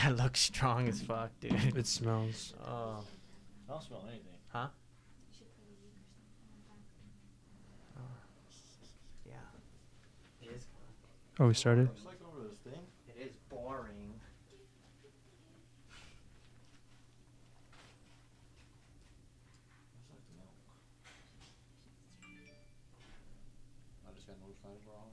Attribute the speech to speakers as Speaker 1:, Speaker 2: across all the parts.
Speaker 1: That looks strong as fuck, dude.
Speaker 2: It smells.
Speaker 1: Oh.
Speaker 3: I don't smell anything.
Speaker 1: Huh? Yeah. It is.
Speaker 2: Oh, we started?
Speaker 3: Looks like over this thing.
Speaker 1: It is boring.
Speaker 3: Looks like milk. I just got notified we're online.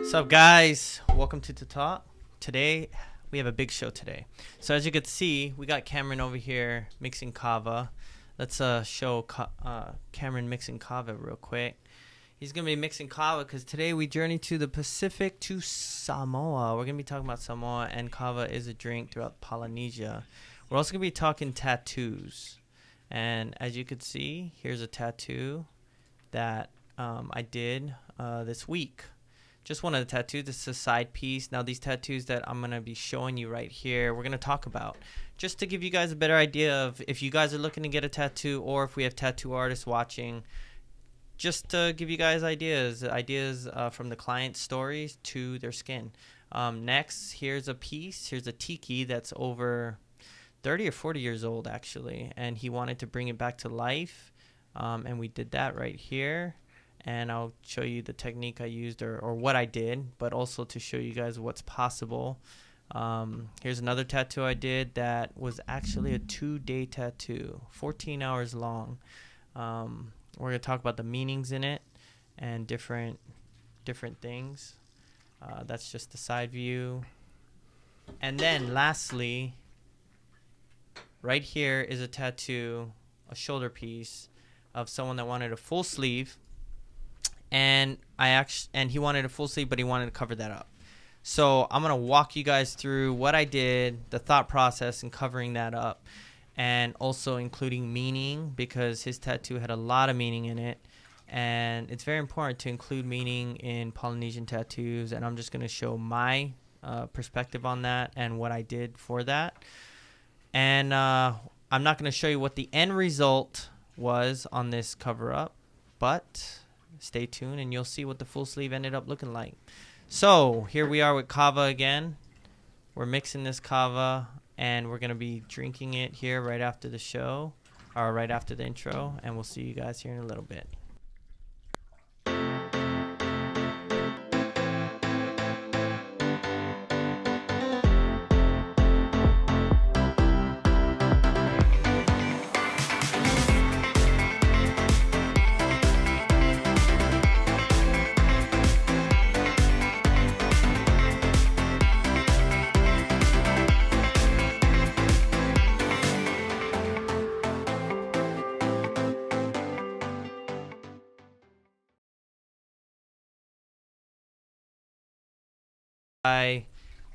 Speaker 1: What's up, guys? Welcome to TATtalk. Today, we have a big show today. So as you can see, we got Cameron over here mixing kava. Let's show Cameron mixing kava real quick. He's going to be mixing kava because today we journey to the Pacific to Samoa. We're going to be talking about Samoa, and kava is a drink throughout Polynesia. We're also going to be talking tattoos. And as you can see, here's a tattoo that I did this week. Just one of the tattoos. This is a side piece. Now, these tattoos that I'm going to be showing you right here, we're going to talk about. Just to give you guys a better idea of if you guys are looking to get a tattoo or if we have tattoo artists watching. Just to give you guys ideas from the client's stories to their skin. Next, here's a piece. Here's a tiki that's over 30 or 40 years old, actually. And he wanted to bring it back to life. And we did that right here. And I'll show you the technique I used or what I did, but also to show you guys what's possible. Here's another tattoo I did that was actually a 2-day tattoo, 14 hours long. We're going to talk about the meanings in it and different things. That's just the side view. And then lastly, right here is a tattoo, a shoulder piece of someone that wanted a full sleeve. And he wanted a full sleeve, but he wanted to cover that up. So I'm going to walk you guys through what I did, the thought process in covering that up, and also including meaning, because his tattoo had a lot of meaning in it. And it's very important to include meaning in Polynesian tattoos. And I'm just going to show my perspective on that and what I did for that. And I'm not going to show you what the end result was on this cover up, but stay tuned and you'll see what the full sleeve ended up looking like. So here we are with kava again. We're mixing this kava and we're going to be drinking it here right after the show, or right after the intro, and we'll see you guys here in a little bit.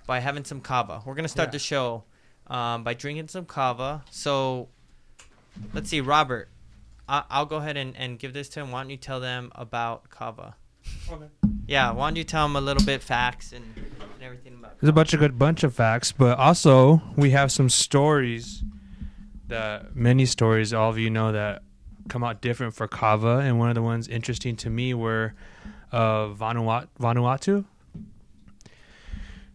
Speaker 1: By having some kava. We're going to start the show by drinking some kava. So let's see, Robert, I'll go ahead and give this to him. Why don't you tell them about kava?
Speaker 2: Okay.
Speaker 1: Yeah, why don't you tell them a little bit facts and everything about
Speaker 2: There's a bunch of facts, but also we have some stories, many stories, all of you know, that come out different for kava. And one of the ones interesting to me were Vanuatu.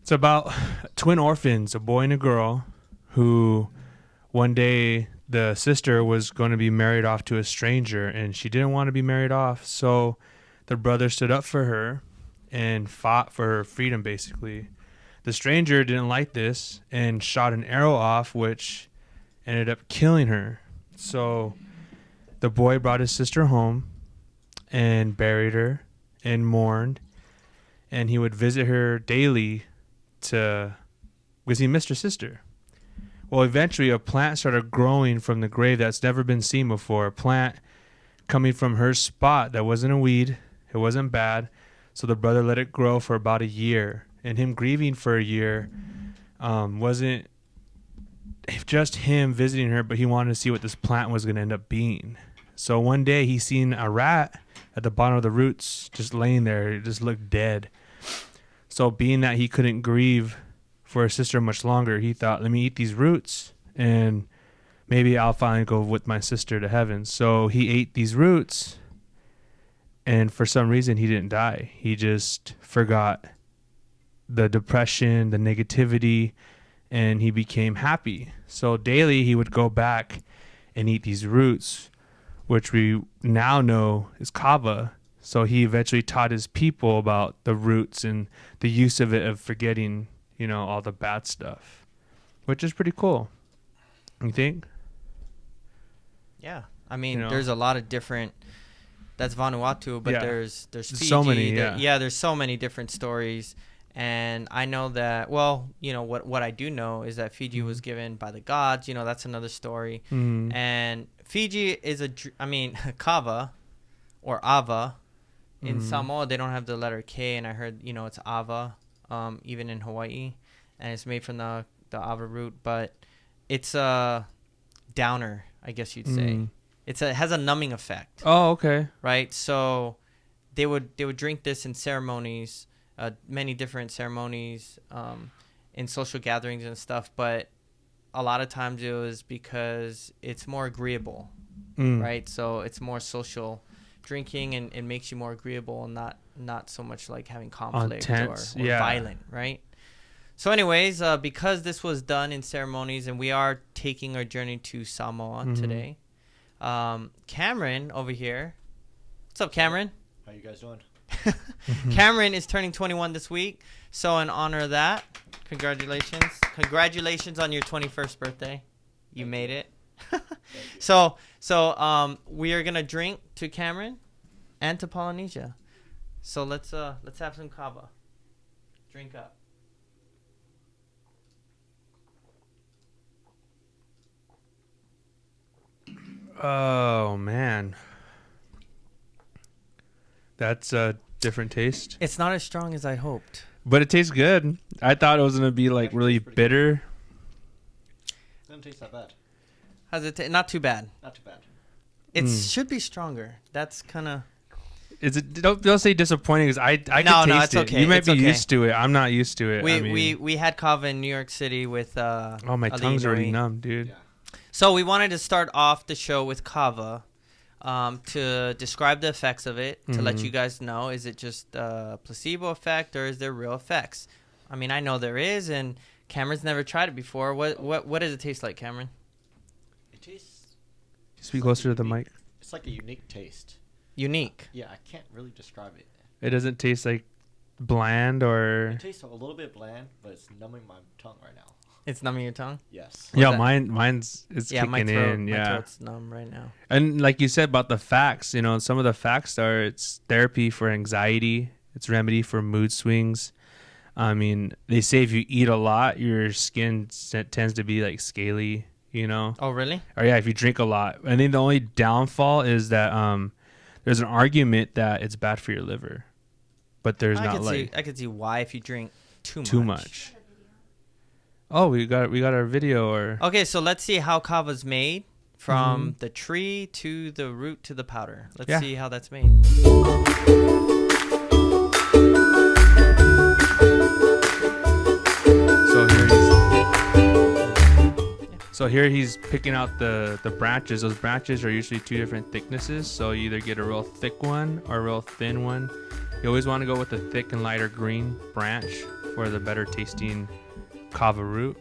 Speaker 2: It's about twin orphans, a boy and a girl, who one day the sister was going to be married off to a stranger, and she didn't want to be married off. So the brother stood up for her and fought for her freedom, basically. The stranger didn't like this and shot an arrow off, which ended up killing her. So the boy brought his sister home and buried her and mourned, and he would visit her daily because he missed her sister. Well, eventually a plant started growing from the grave that's never been seen before. A plant coming from her spot that wasn't a weed. It wasn't bad. So the brother let it grow for about a year. And him grieving for a year wasn't just him visiting her, but he wanted to see what this plant was going to end up being. So one day he seen a rat at the bottom of the roots just laying there. It just looked dead. So being that he couldn't grieve for his sister much longer, he thought, let me eat these roots and maybe I'll finally go with my sister to heaven. So he ate these roots, and for some reason he didn't die. He just forgot the depression, the negativity, and he became happy. So daily he would go back and eat these roots, which we now know is kava. So he eventually taught his people about the roots and the use of it, of forgetting, all the bad stuff, which is pretty cool. You think?
Speaker 1: Yeah. I mean, there's a lot of different, that's Vanuatu, but there's Fiji.
Speaker 2: So many,
Speaker 1: there's so many different stories. And I know that, what I do know is that Fiji was given by the gods. That's another story.
Speaker 2: Mm.
Speaker 1: And Fiji is kava or ava. In Samoa, they don't have the letter K, and I heard, it's ava, even in Hawaii. And it's made from the ava root, but it's a downer, I guess you'd say. It has a numbing effect.
Speaker 2: Oh, okay.
Speaker 1: Right? So they would drink this in ceremonies, many different ceremonies, in social gatherings and stuff, but a lot of times it was because it's more agreeable, right? So it's more social drinking, and it makes you more agreeable and not so much like having conflict or violent, right? So anyways, because this was done in ceremonies, and we are taking our journey to Samoa today, Cameron over here, what's up, Cameron?
Speaker 3: How you guys doing?
Speaker 1: Cameron is turning 21 this week, so in honor of that, congratulations on your 21st birthday. You made it. So we are gonna drink to Cameron and to Polynesia. So let's have some kava. Drink up.
Speaker 2: Oh man, that's a different taste.
Speaker 1: It's not as strong as I hoped,
Speaker 2: but it tastes good. I thought it was gonna be like really bitter.
Speaker 3: It doesn't taste that bad.
Speaker 1: How's it taste? Not too bad.
Speaker 3: Not too bad.
Speaker 1: It should be stronger. That's kind of.
Speaker 2: Is it? Don't say disappointing, because I can taste
Speaker 1: it's
Speaker 2: it.
Speaker 1: okay.
Speaker 2: You might
Speaker 1: it's
Speaker 2: be
Speaker 1: okay.
Speaker 2: used to it. I'm not used to it.
Speaker 1: We had kava in New York City with
Speaker 2: oh, my tongue's already numb, dude.
Speaker 3: Yeah.
Speaker 1: So we wanted to start off the show with kava, to describe the effects of it, to let you guys know, is it just a placebo effect or is there real effects? I mean, I know there is, and Cameron's never tried it before. What does it taste like, Cameron?
Speaker 3: It tastes.
Speaker 2: Speak closer to the mic.
Speaker 3: It's like a unique taste.
Speaker 1: Unique.
Speaker 3: Yeah, I can't really describe it.
Speaker 2: It doesn't taste like bland or.
Speaker 3: It tastes a little bit bland, but it's numbing my tongue right now.
Speaker 1: It's numbing your tongue?
Speaker 3: Yes.
Speaker 2: Yeah, mine's kicking
Speaker 1: my throat,
Speaker 2: in.
Speaker 1: My throat's numb right now.
Speaker 2: And like you said about the facts, some of the facts are it's therapy for anxiety, it's remedy for mood swings. I mean, they say if you eat a lot, your skin tends to be like scaly,
Speaker 1: Oh, really?
Speaker 2: Or yeah, if you drink a lot. I think the only downfall is that there's an argument that it's bad for your liver, but there's not like.
Speaker 1: I could see why if you drink too much.
Speaker 2: Oh, we got our video or.
Speaker 1: Okay, so let's see how kava's made from the tree to the root to the powder. Let's see how that's made.
Speaker 2: So here he's picking out the branches. Those branches are usually two different thicknesses. So you either get a real thick one or a real thin one. You always want to go with the thick and lighter green branch for the better tasting kava root.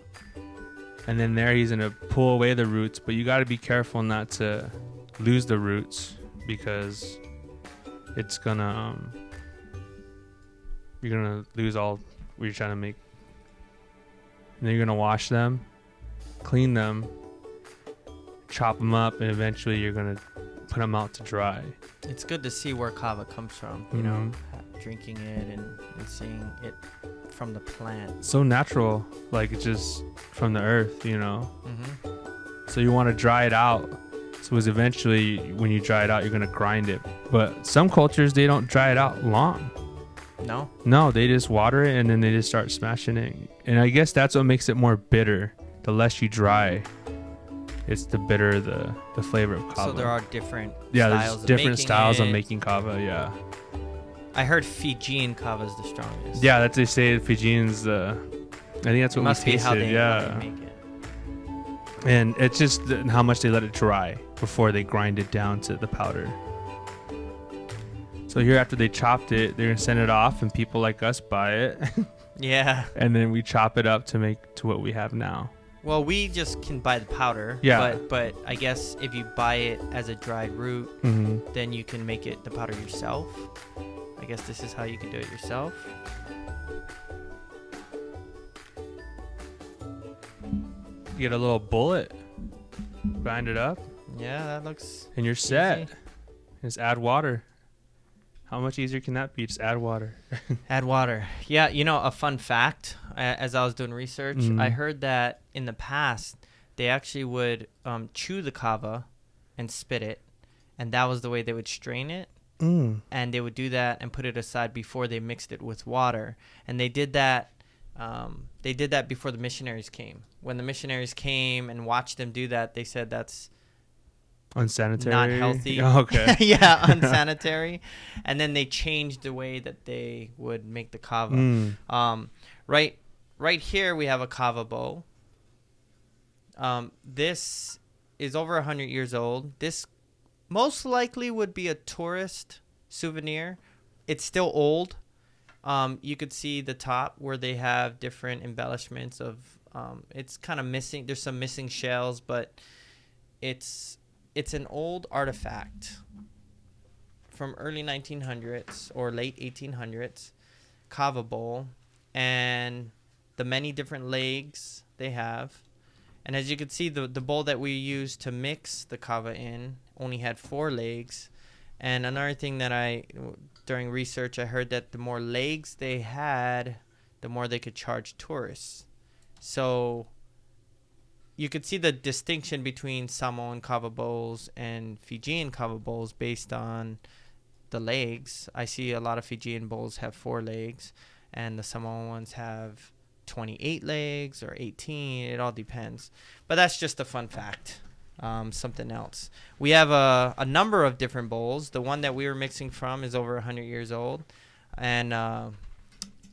Speaker 2: And then there he's going to pull away the roots, but you got to be careful not to lose the roots, because it's going to you're going to lose all what you're trying to make. And then you're going to wash them, clean them, chop them up, and eventually you're going to put them out to dry.
Speaker 1: It's good to see where kava comes from, you know, drinking it and seeing it from the plant.
Speaker 2: So natural, like it's just from the earth, you know.
Speaker 1: Mm-hmm.
Speaker 2: So you want to dry it out. So eventually, when you dry it out, you're gonna grind it. But some cultures, they don't dry it out long.
Speaker 1: No.
Speaker 2: No, they just water it and then they just start smashing it. And I guess that's what makes it more bitter. The less you dry, it's the bitter the flavor of kava.
Speaker 1: So there are different
Speaker 2: there's
Speaker 1: styles
Speaker 2: different
Speaker 1: of
Speaker 2: styles of
Speaker 1: it.
Speaker 2: making kava. Yeah.
Speaker 1: I heard Fijian kava is the strongest.
Speaker 2: Yeah, that's they say Fijians. I think that's
Speaker 1: It
Speaker 2: what
Speaker 1: must
Speaker 2: we
Speaker 1: be how
Speaker 2: tasted.
Speaker 1: they,
Speaker 2: Yeah.
Speaker 1: how they make it.
Speaker 2: And it's just how much they let it dry before they grind it down to the powder. So here, after they chopped it, they're gonna send it off, and people like us buy it,
Speaker 1: Yeah.
Speaker 2: and then we chop it up to make to what we have now.
Speaker 1: Well, we just can buy the powder.
Speaker 2: Yeah.
Speaker 1: But I guess if you buy it as a dried root,
Speaker 2: Mm-hmm.
Speaker 1: then you can make it the powder yourself. I guess this is how you can do it yourself.
Speaker 2: You get a little bullet, grind it up,
Speaker 1: Yeah, that looks
Speaker 2: and you're set.
Speaker 1: easy.
Speaker 2: Just add water. How much easier can that be? Just add water.
Speaker 1: Add water. Yeah, you know, a fun fact, as I was doing research,
Speaker 2: Mhm.
Speaker 1: I heard that in the past, they actually would chew the kava and spit it, and that was the way they would strain it. And they would do that and put it aside before they mixed it with water. And they did that. They did that before the missionaries came. When the missionaries came and watched them do that, they said that's
Speaker 2: Unsanitary.
Speaker 1: not healthy.
Speaker 2: Oh, okay.
Speaker 1: Yeah, unsanitary. And then they changed the way that they would make the kava. Right here we have a kava bowl. This is over 100 years old. This most likely would be a tourist souvenir. It's still old. You could see the top where they have different embellishments of it's kind of missing. There's some missing shells, but it's an old artifact from early 1900s or late 1800s, kava bowl, and the many different legs they have. And as you can see, the bowl that we used to mix the kava in only had 4 legs. And another thing that during research, I heard that the more legs they had, the more they could charge tourists. So you could see the distinction between Samoan kava bowls and Fijian kava bowls based on the legs. I see a lot of Fijian bowls have 4 legs, and the Samoan ones have 28 legs or 18. It all depends. But that's just a fun fact. Something else. We have a number of different bowls. The one that we were mixing from is over 100 years old, and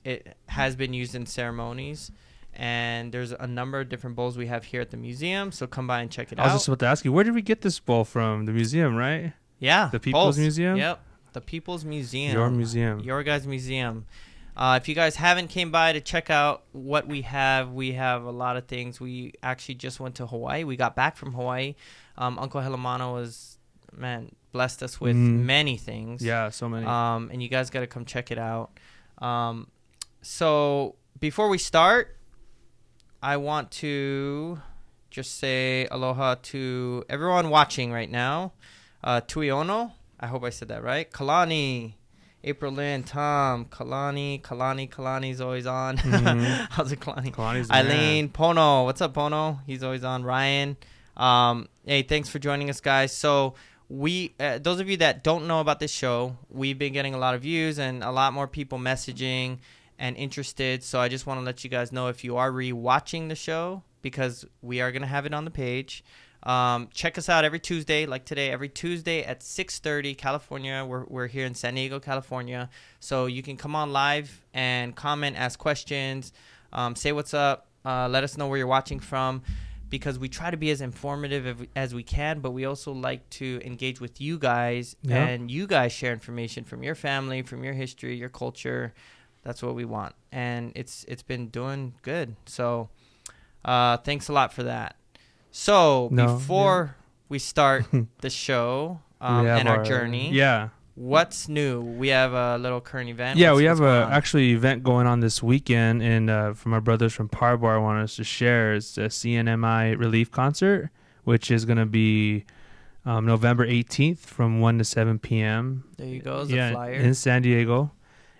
Speaker 1: it has been used in ceremonies. And there's a number of different bowls we have here at the museum, so come by and check it out.
Speaker 2: I was just about to ask you, where did we get this bowl from? The museum, right?
Speaker 1: Yeah.
Speaker 2: The People's
Speaker 1: both.
Speaker 2: Museum?
Speaker 1: Yep. The People's Museum.
Speaker 2: Your museum.
Speaker 1: Your guys' museum. If you guys haven't came by to check out what we have a lot of things. We actually just went to Hawaii. We got back from Hawaii. Uncle Helamano blessed us with many things.
Speaker 2: Yeah, so many.
Speaker 1: And you guys got to come check it out. So before we start, I want to just say aloha to everyone watching right now. Tui Ono, I hope I said that right. Kalani, April Lynn, Tom, Kalani's always on. How's it, Kalani?
Speaker 2: Kalani's the
Speaker 1: Eileen,
Speaker 2: man.
Speaker 1: Pono, what's up, Pono? He's always on. Ryan, hey, thanks for joining us, guys. So we, those of you that don't know about this show, we've been getting a lot of views and a lot more people messaging and interested. So I just want to let you guys know if you are re-watching the show, because we are going to have it on the page. Check us out every Tuesday, like today, every Tuesday at 6:30 California. We're here in San Diego, California. So you can come on live and comment, ask questions, say what's up, let us know where you're watching from, because we try to be as informative as we can, but we also like to engage with you guys, and you guys share information from your family, from your history, your culture. That's what we want, and it's been doing good. So thanks a lot for that. So before we start the show and our journey, what's new? We have a little current event.
Speaker 2: Yeah, we have a actually event going on this weekend, and from our brothers from Parbar want us to share. It's a CNMI relief concert, which is going to be November 18th from 1 to 7 p.m.
Speaker 1: There you go, the flyer.
Speaker 2: In San Diego.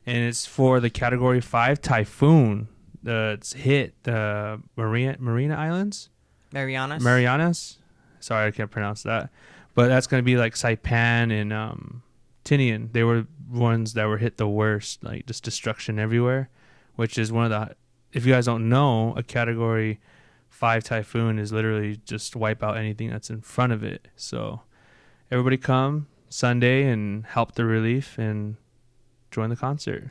Speaker 2: and it's for the Category 5 typhoon that's hit the Marina Islands. Marianas. Sorry, I can't pronounce that. But that's going to be like Saipan and Tinian. They were ones that were hit the worst, like just destruction everywhere, which is one of the, if you guys don't know, a Category 5 typhoon is literally just wipe out anything that's in front of it. So everybody come Sunday and help the relief and join the concert.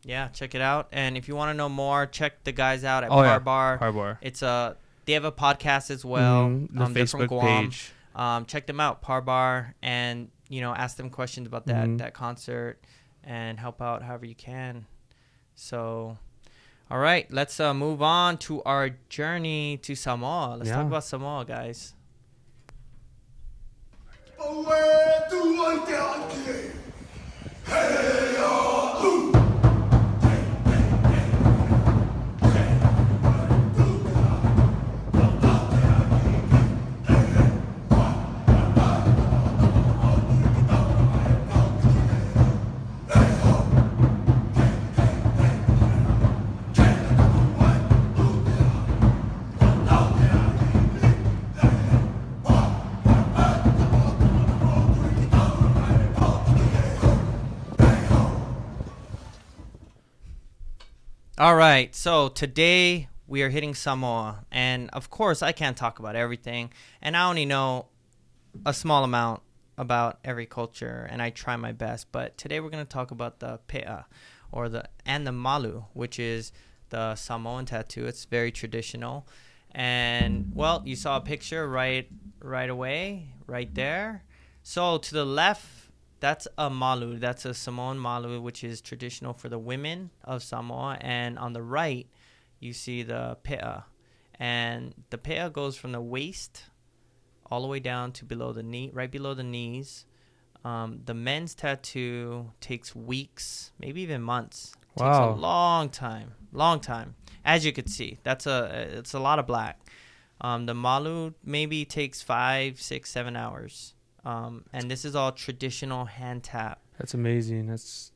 Speaker 1: Yeah, check it out. And if you want to know more, check the guys out at
Speaker 2: Bar.
Speaker 1: It's they have a podcast as well.
Speaker 2: The
Speaker 1: they're from
Speaker 2: Facebook
Speaker 1: Guam.
Speaker 2: page.
Speaker 1: Check them out, Bar, and ask them questions about that concert and help out however you can. So, all right, let's move on to our journey to Samoa. Let's talk about Samoa, guys. All right, so today we are hitting Samoa, and of course I can't talk about everything, and I only know a small amount about every culture, and I try my best, but today we're going to talk about the pe'a, and the malu, which is the Samoan tattoo. It's very traditional, and well, you saw a picture right away, right there. So to the left, that's a malu. That's a Samoan malu, which is traditional for the women of Samoa. And on the right, you see the pe'a. And the pe'a goes from the waist all the way down to below the knee, right below the knees. The men's tattoo takes weeks, maybe even months. It takes a long time. As you could see, it's a lot of black. The malu maybe takes 5, 6, 7 hours. And this is all traditional hand tap.
Speaker 2: That's amazing. That's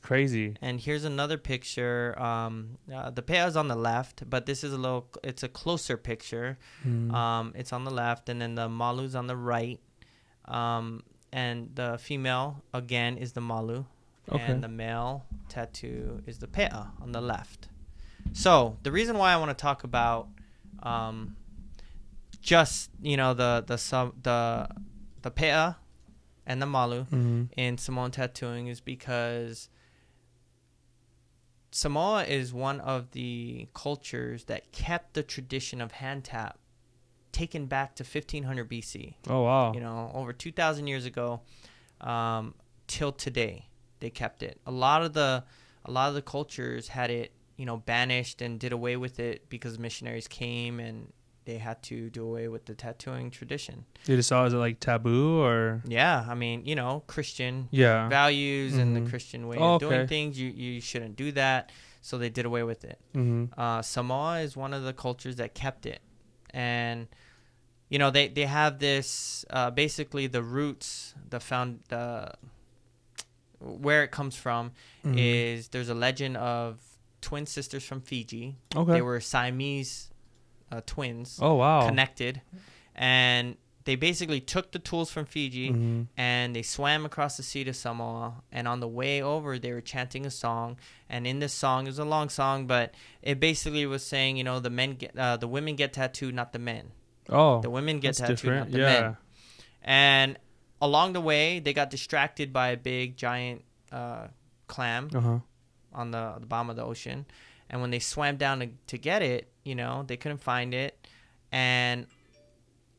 Speaker 2: crazy.
Speaker 1: And here's another picture. The pe'a is on the left, but this is it's a closer picture. It's on the left, and then the malu's on the right. And the female, again, is the malu. Okay. And the male tattoo is the pe'a on the left. So the reason why I want to talk about just, the pe'a and the malu in Samoan tattooing is because Samoa is one of the cultures that kept the tradition of hand tap taken back to 1500 BC.
Speaker 2: Oh, wow.
Speaker 1: Over 2,000 years ago till today, they kept it. A lot of the cultures had it, banished and did away with it because missionaries came and they had to do away with the tattooing tradition. They just saw it as like taboo, or? Yeah, I mean, Christian values and the Christian way of doing things. You shouldn't do that, so they did away with it. Samoa is one of the cultures that kept it, and they have this basically the roots, where it comes from is there's a legend of twin sisters from Fiji. They were Siamese twins. Oh, wow. Connected, and they basically took the tools from Fiji and they swam across the sea to Samoa, and on the way over they were chanting a song, and in this song, it was a long song, but it basically was saying, the women get tattooed, not the men. The women get tattooed, not the men. And along the way they got distracted by a big giant clam on the bottom of the ocean, and when they swam down to get it, they couldn't find it, and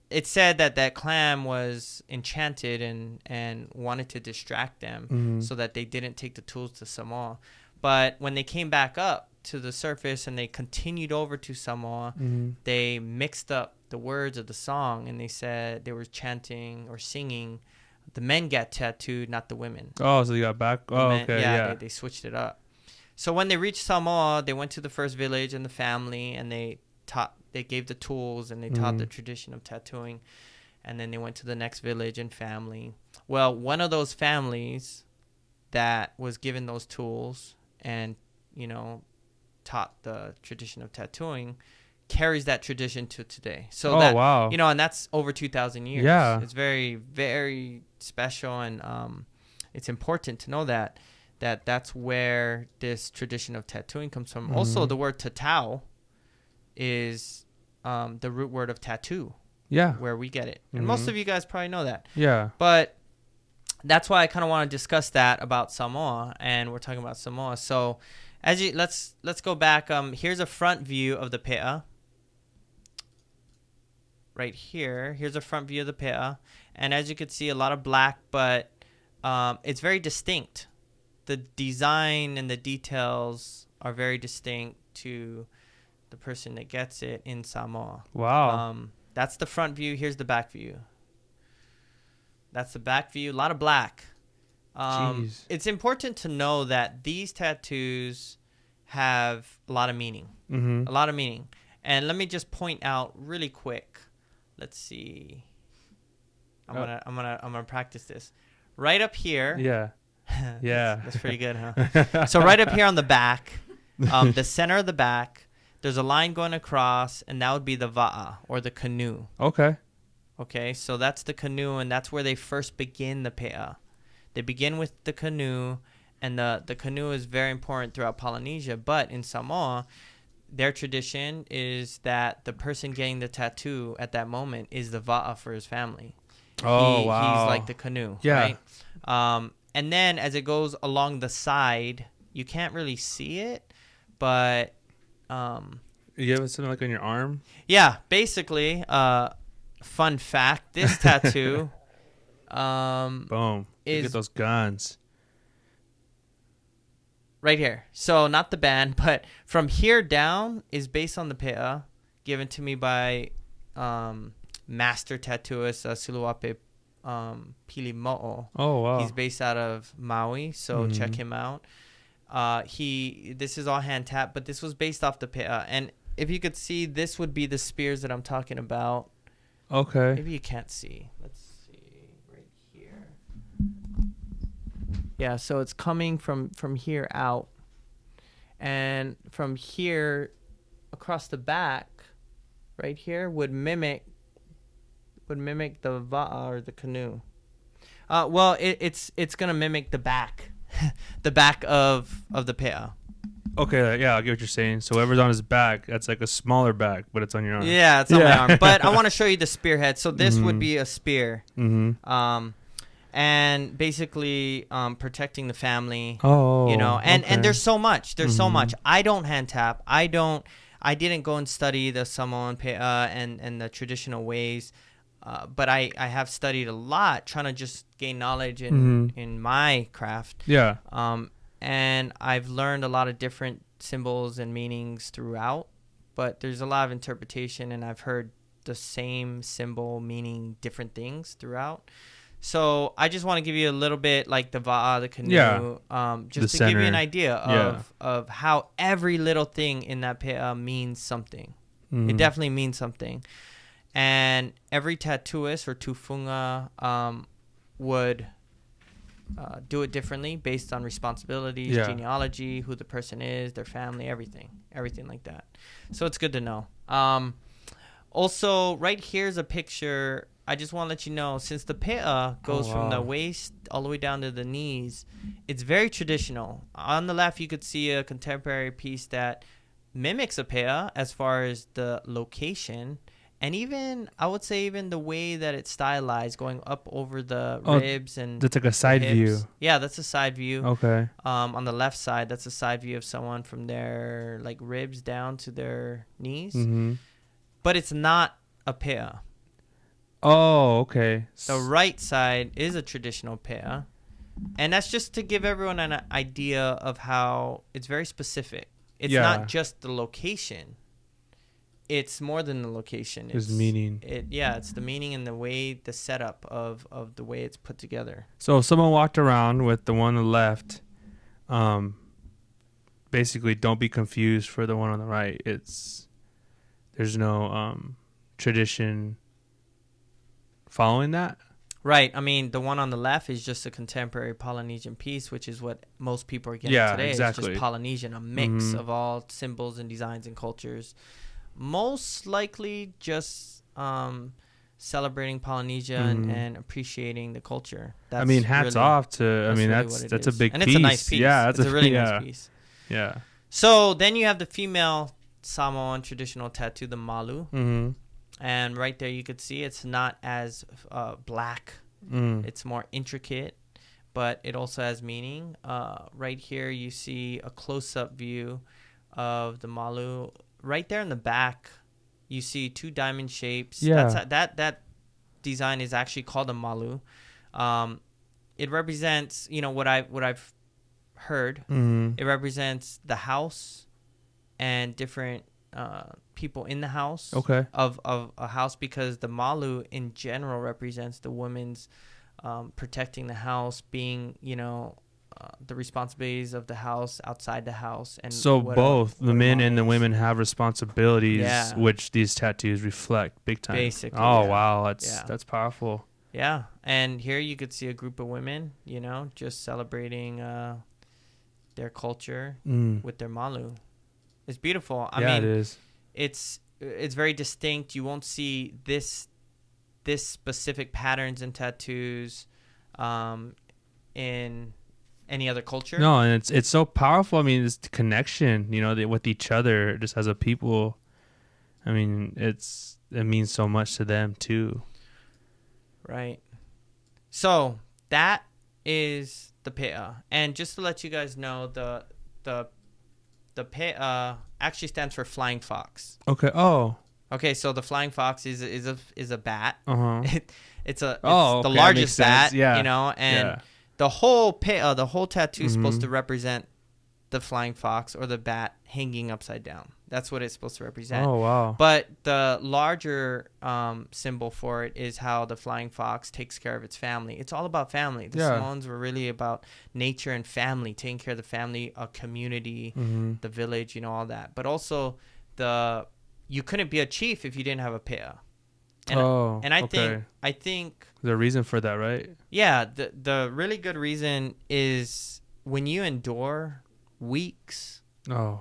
Speaker 1: it said that clam was enchanted and wanted to distract them so that they didn't take the tools to Samoa. But when they came back up to the surface and they continued over to Samoa, they mixed up the words of the song, and they said they were chanting or singing, "The men get tattooed, not the women." Oh, so they got back? They switched it up. So when they reached Samoa, they went to the first village and the family, and they gave the tools and they taught the tradition of tattooing. And then they went to the next village and family. Well, one of those families that was given those tools and, you know, taught the tradition of tattooing carries that tradition to today. So that,
Speaker 2: wow.
Speaker 1: you know, and that's over 2,000 years.
Speaker 2: Yeah.
Speaker 1: It's very, very special. And it's important to know that's where this tradition of tattooing comes from. Also, the word tatau is the root word of tattoo.
Speaker 2: Yeah.
Speaker 1: Where we get it. And most of you guys probably know that.
Speaker 2: Yeah.
Speaker 1: But that's why I kind of want to discuss that about Samoa, and we're talking about Samoa. So let's go back. Here's a front view of the pe'a. Right here. Here's a front view of the pe'a. And as you can see, a lot of black, but it's very distinct. The design and the details are very distinct to the person that gets it in Samoa.
Speaker 2: Wow.
Speaker 1: That's the front view. Here's the back view. That's the back view. A lot of black.
Speaker 2: Jeez.
Speaker 1: It's important to know that these tattoos have a lot of meaning.
Speaker 2: Mm-hmm.
Speaker 1: A lot of meaning. And let me just point out really quick. Let's see. I'm gonna practice this. Right up here.
Speaker 2: Yeah. Yeah.
Speaker 1: That's pretty good, huh? So right up here on the back, the center of the back, there's a line going across, and that would be the va'a, or the canoe.
Speaker 2: Okay.
Speaker 1: Okay, so that's the canoe, and that's where they first begin the pe'a. They begin with the canoe, and the canoe is very important throughout Polynesia. But in Samoa, their tradition is that the person getting the tattoo at that moment is the va'a for his family.
Speaker 2: Oh, wow.
Speaker 1: He's like the canoe,
Speaker 2: Yeah.
Speaker 1: right? And then as it goes along the side, you can't really see it, but
Speaker 2: You have something like on your arm?
Speaker 1: yeah, basically, fun fact, this tattoo
Speaker 2: Boom. Look
Speaker 1: is
Speaker 2: at those guns.
Speaker 1: right here. So not the band, but from here down is based on the pe'a given to me by master tattooist Siluape Pilimo'o.
Speaker 2: Oh, wow.
Speaker 1: He's based out of Maui, so check him out. This is all hand tap, but this was based off the pe'a. And if you could see, this would be the spears that I'm talking about.
Speaker 2: Okay.
Speaker 1: Maybe you can't see. Let's see right here. Yeah, so it's coming from here out, and from here across the back, right here would mimic the va'a, or the canoe. Well, it's gonna mimic the back, the back of the pe'a.
Speaker 2: Okay, yeah, I get what you're saying. So whoever's on his back, that's like a smaller back, but it's on your arm.
Speaker 1: Yeah, it's on my arm. But I want to show you the spearhead. So this would be a spear.
Speaker 2: Mm-hmm.
Speaker 1: And basically protecting the family.
Speaker 2: Oh,
Speaker 1: you know, and
Speaker 2: okay.
Speaker 1: there's so much. There's so much. I don't hand tap. I didn't go and study the Samoan pe'a and the traditional ways. But I have studied a lot, trying to just gain knowledge in my craft.
Speaker 2: Yeah.
Speaker 1: And I've learned a lot of different symbols and meanings throughout, but there's a lot of interpretation, and I've heard the same symbol meaning different things throughout. So I just want to give you a little bit like the va'a, the canoe, just to give you an idea of how every little thing in that pe'a means something. It definitely means something. And every tattooist or tufunga would do it differently based on responsibilities, genealogy, who the person is, their family, everything like that. So it's good to know. Also, right here's a picture. I just want to let you know, since the pe'a goes from the waist all the way down to the knees, it's very traditional. On the left, you could see a contemporary piece that mimics a pe'a as far as the location. And even, I would say, even the way that it's stylized, going up over the ribs and
Speaker 2: that's like a side view.
Speaker 1: Yeah, that's a side view.
Speaker 2: Okay.
Speaker 1: On the left side, that's a side view of someone from their like ribs down to their knees. But it's not a pe'a.
Speaker 2: Oh, okay.
Speaker 1: The right side is a traditional pe'a, and that's just to give everyone an idea of how it's very specific. It's not just the location. It's more than the location.
Speaker 2: It's meaning.
Speaker 1: It's the meaning and the way, the setup of the way it's put together.
Speaker 2: So if someone walked around with the one on the left, basically don't be confused for the one on the right. There's no tradition following that.
Speaker 1: Right. I mean, the one on the left is just a contemporary Polynesian piece, which is what most people are getting today.
Speaker 2: Exactly.
Speaker 1: It's just Polynesian, a mix of all symbols and designs and cultures. Most likely just celebrating Polynesia and appreciating the culture.
Speaker 2: I mean, hats off to. I mean, that's a big
Speaker 1: and
Speaker 2: piece.
Speaker 1: It's a nice piece.
Speaker 2: Yeah,
Speaker 1: it's a really nice piece.
Speaker 2: Yeah.
Speaker 1: So then you have the female Samoan traditional tattoo, the malu.
Speaker 2: Mm-hmm.
Speaker 1: And right there you could see it's not as black. It's more intricate, but it also has meaning. Right here you see a close-up view of the malu. Right there in the back, you see two diamond shapes.
Speaker 2: Yeah.
Speaker 1: That design is actually called a malu. It represents, what I've heard. It represents the house and different people in the house of a house, because the malu in general represents the women's protecting the house, being the responsibilities of the house outside the house. And
Speaker 2: so both the men and the women have responsibilities, which these tattoos reflect big time.
Speaker 1: Basically,
Speaker 2: wow, that's powerful.
Speaker 1: Yeah. And here you could see a group of women, just celebrating their culture with their malu. It's beautiful. I mean,
Speaker 2: it is.
Speaker 1: It's very distinct. You won't see this specific patterns and tattoos in any other culture.
Speaker 2: No, and it's so powerful. I mean, it's the connection, with each other, just as a people. I mean, it means so much to them too. Right.
Speaker 1: So that is the pea, and just to let you guys know, the pea actually stands for flying fox.
Speaker 2: Okay. Oh.
Speaker 1: Okay, so the flying fox is a bat. It's the
Speaker 2: okay,
Speaker 1: largest bat,
Speaker 2: yeah.
Speaker 1: and the whole pea, the whole tattoo is supposed to represent the flying fox or the bat hanging upside down. That's what it's supposed to represent.
Speaker 2: Oh, wow.
Speaker 1: But the larger symbol for it is how the flying fox takes care of its family. It's all about family. The Samoans were really about nature and family, taking care of the family, a community, the village, all that. But also you couldn't be a chief if you didn't have a pea. And I think
Speaker 2: there's a reason for that, right?
Speaker 1: Yeah, the really good reason is when you endure weeks,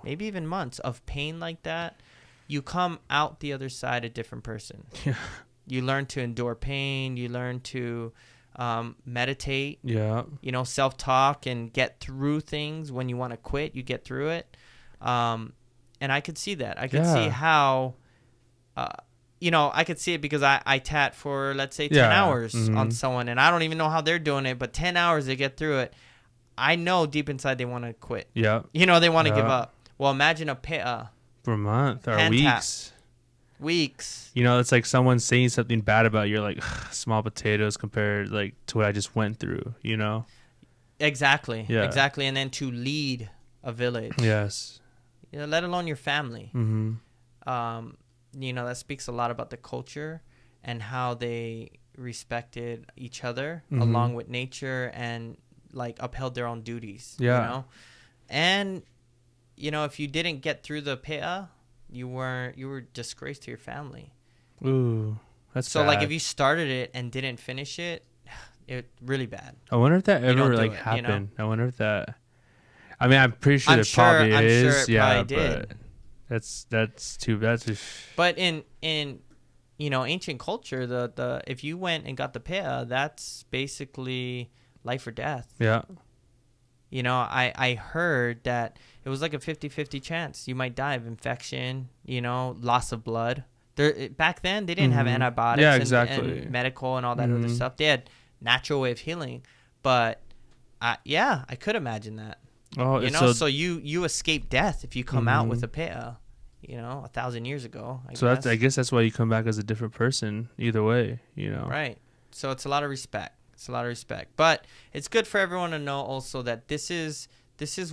Speaker 1: maybe even months of pain like that, you come out the other side a different person.
Speaker 2: Yeah.
Speaker 1: You learn to endure pain. You learn to meditate.
Speaker 2: Yeah.
Speaker 1: Self-talk and get through things. When you want to quit, you get through it. And I could see that. I could see how, I could see it because I tat for, let's say, 10 hours on someone, and I don't even know how they're doing it, but 10 hours they get through it. I know deep inside they want to quit.
Speaker 2: Yeah.
Speaker 1: They want to give up. Well, imagine a pea.
Speaker 2: For a month or weeks.
Speaker 1: Weeks.
Speaker 2: It's like someone saying something bad about you. You're like, small potatoes compared to what I just went through,
Speaker 1: Exactly.
Speaker 2: Yeah.
Speaker 1: Exactly. And then to lead a village.
Speaker 2: Yes.
Speaker 1: Let alone your family.
Speaker 2: Mm-hmm.
Speaker 1: That speaks a lot about the culture and how they respected each other along with nature and upheld their own duties.
Speaker 2: Yeah.
Speaker 1: And if you didn't get through the pea, you were disgraced to your family.
Speaker 2: Ooh, that's
Speaker 1: so
Speaker 2: bad.
Speaker 1: if you started it and didn't finish it, really bad.
Speaker 2: I wonder if that ever happened. I wonder if that. I mean, I'm pretty sure probably is.
Speaker 1: I'm sure it probably did.
Speaker 2: But that's too bad.
Speaker 1: But in ancient culture, the if you went and got the pea, that's basically life or death.
Speaker 2: Yeah.
Speaker 1: I heard that it was like a 50-50 chance. You might die of infection, loss of blood. Back then, they didn't have antibiotics and medical and all that other stuff. They had natural way of healing. But, I could imagine that.
Speaker 2: Oh,
Speaker 1: so you escape death if you come out with a pea, 1,000 years ago.
Speaker 2: I guess that's why you come back as a different person either way,
Speaker 1: Right. So it's a lot of respect. But it's good for everyone to know also that this is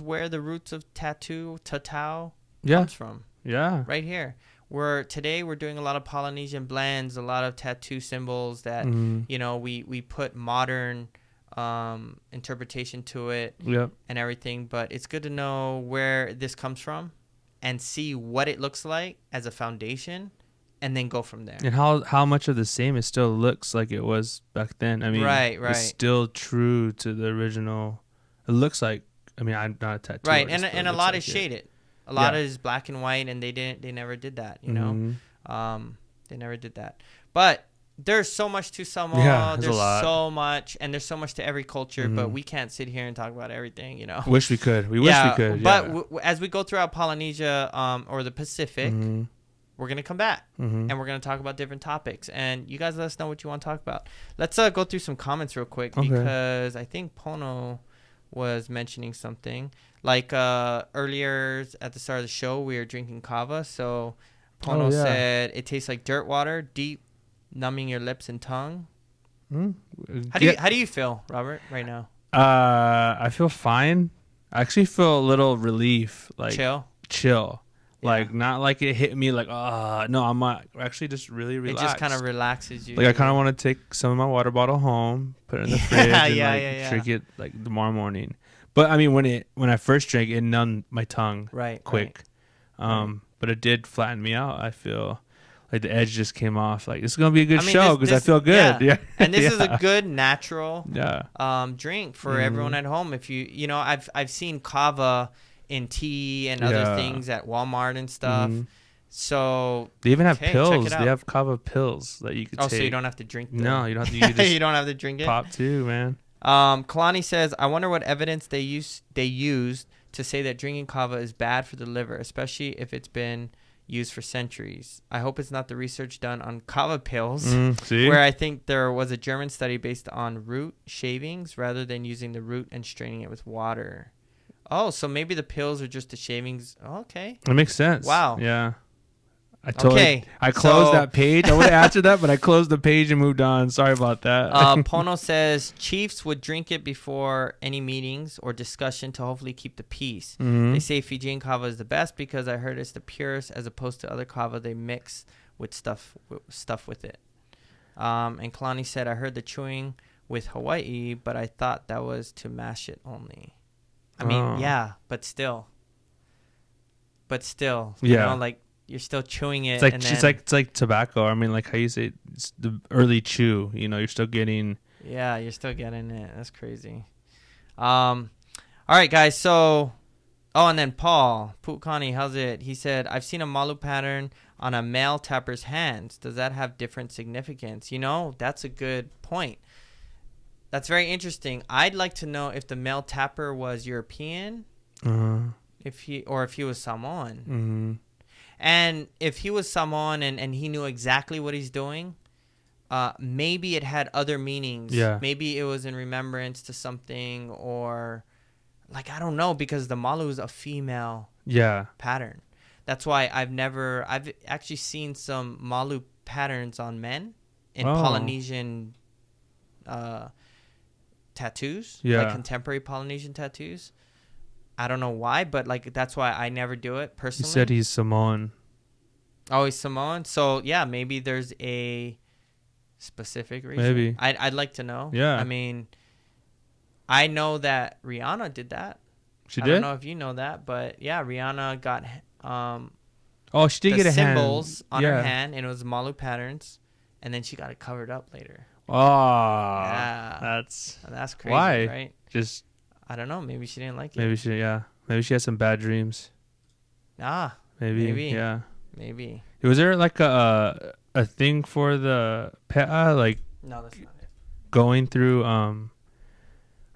Speaker 1: where the roots of TATtalk comes from.
Speaker 2: Yeah.
Speaker 1: Right here. Today we're doing a lot of Polynesian blends, a lot of tattoo symbols that, we put modern interpretation to it and everything. But it's good to know where this comes from and see what it looks like as a foundation and then go from there.
Speaker 2: And how much of the same it still looks like it was back then. I mean,
Speaker 1: Right.
Speaker 2: it's still true to the original. It looks like, I mean, I'm not a tattoo
Speaker 1: Right,
Speaker 2: artist,
Speaker 1: and
Speaker 2: but
Speaker 1: a
Speaker 2: it
Speaker 1: lot
Speaker 2: looks
Speaker 1: is
Speaker 2: like it.
Speaker 1: shaded. A lot
Speaker 2: Yeah.
Speaker 1: is black and white, and they never did that. You know,
Speaker 2: Mhm.
Speaker 1: they never did that. But there's so much to Samoa.
Speaker 2: Yeah, there's a
Speaker 1: there's
Speaker 2: lot.
Speaker 1: so much, and there's so much to every culture. But
Speaker 2: Mhm.
Speaker 1: we can't sit here and talk about everything. You know.
Speaker 2: Wish we could. We wish we could.
Speaker 1: But
Speaker 2: Yeah.
Speaker 1: as we go throughout Polynesia, or the Pacific,
Speaker 2: Mhm.
Speaker 1: we're gonna come back.
Speaker 2: Mhm.
Speaker 1: And we're going to talk about different topics. And you guys let us know what you want to talk about. Let's go through some comments real quick
Speaker 2: Okay.
Speaker 1: because I think Pono was mentioning something. Like earlier at the start of the show, we were drinking kava. So Pono said it tastes like dirt water, deep, numbing your lips and tongue.
Speaker 2: Mm.
Speaker 1: How do you feel, Robert, right now?
Speaker 2: I feel fine. I actually feel a little relief, like chill.
Speaker 1: Yeah.
Speaker 2: Like not like it hit me like no, I'm not actually just really relaxed.
Speaker 1: It just kind of relaxes you.
Speaker 2: Like I kind of want to take some of my water bottle home, put it in the fridge, and drink it like tomorrow morning. But I mean, when I first drank it, numbed my tongue quick. But it did flatten me out. I feel like the edge just came off. Like this is gonna be a good show because I feel good. Yeah.
Speaker 1: And this is a good natural drink for everyone at home. If you know, I've seen kava in tea and other things at Walmart and stuff. So
Speaker 2: they even have
Speaker 1: check
Speaker 2: pills.
Speaker 1: it out.
Speaker 2: They have kava pills that you could take.
Speaker 1: So you don't have to drink them.
Speaker 2: No, you don't have to. You just
Speaker 1: you don't have to drink it.
Speaker 2: Pop too, man.
Speaker 1: Kalani says, I wonder what evidence they used to say that drinking kava is bad for the liver, especially if it's been used for centuries. I hope it's not the research done on kava pills, where I think there was a German study based on root shavings rather than using the root and straining it with water. Oh, so maybe the pills are just the shavings. Oh, okay.
Speaker 2: That makes sense.
Speaker 1: Wow.
Speaker 2: Yeah. I closed that page. I would have answered that, but I closed the page and moved on. Sorry about that.
Speaker 1: Pono says chiefs would drink it before any meetings or discussion to hopefully keep the peace. They say Fijian kava is the best because I heard it's the purest as opposed to other kava they mix with stuff with it. And Kalani said, I heard the chewing with Hawaii, but I thought that was to mash it only. I mean, yeah, but still, you know, like you're still chewing it.
Speaker 2: It's like tobacco. I mean, like how you say it's the early chew. You know, you're still getting.
Speaker 1: Yeah, you're still getting it. That's crazy. All right, guys. So, and then Paul Pukani, how's it? He said, I've seen a malu pattern on a male tapper's hands. Does that have different significance? You know, that's a good point. That's very interesting. I'd like to know if the male tapper was European, if he was Samoan, and if he was Samoan and he knew exactly what he's doing, maybe it had other meanings.
Speaker 2: Yeah.
Speaker 1: Maybe it was in remembrance to something, or like I don't know, because the malu is a female pattern. That's why I've actually seen some malu patterns on men in Polynesian tattoos, like contemporary Polynesian tattoos. I don't know why, but like that's why I never do it personally.
Speaker 2: He said he's Samoan.
Speaker 1: Oh, he's Samoan. So yeah, maybe there's a specific reason.
Speaker 2: Maybe
Speaker 1: I'd like to know.
Speaker 2: Yeah.
Speaker 1: I mean, I know that Rihanna did that.
Speaker 2: She
Speaker 1: I
Speaker 2: did.
Speaker 1: don't know if you know that, but yeah, Rihanna got
Speaker 2: she did get a
Speaker 1: symbols
Speaker 2: hand.
Speaker 1: on her hand, and it was malu patterns, and then she got it covered up later.
Speaker 2: Oh,
Speaker 1: yeah,
Speaker 2: that's
Speaker 1: crazy.
Speaker 2: Why?
Speaker 1: Right?
Speaker 2: Just
Speaker 1: I don't know. Maybe she didn't like it.
Speaker 2: Maybe she had some bad dreams. Maybe. Yeah.
Speaker 1: Maybe.
Speaker 2: Was there like a thing for the pe'a, like
Speaker 1: no, that's not it.
Speaker 2: Going through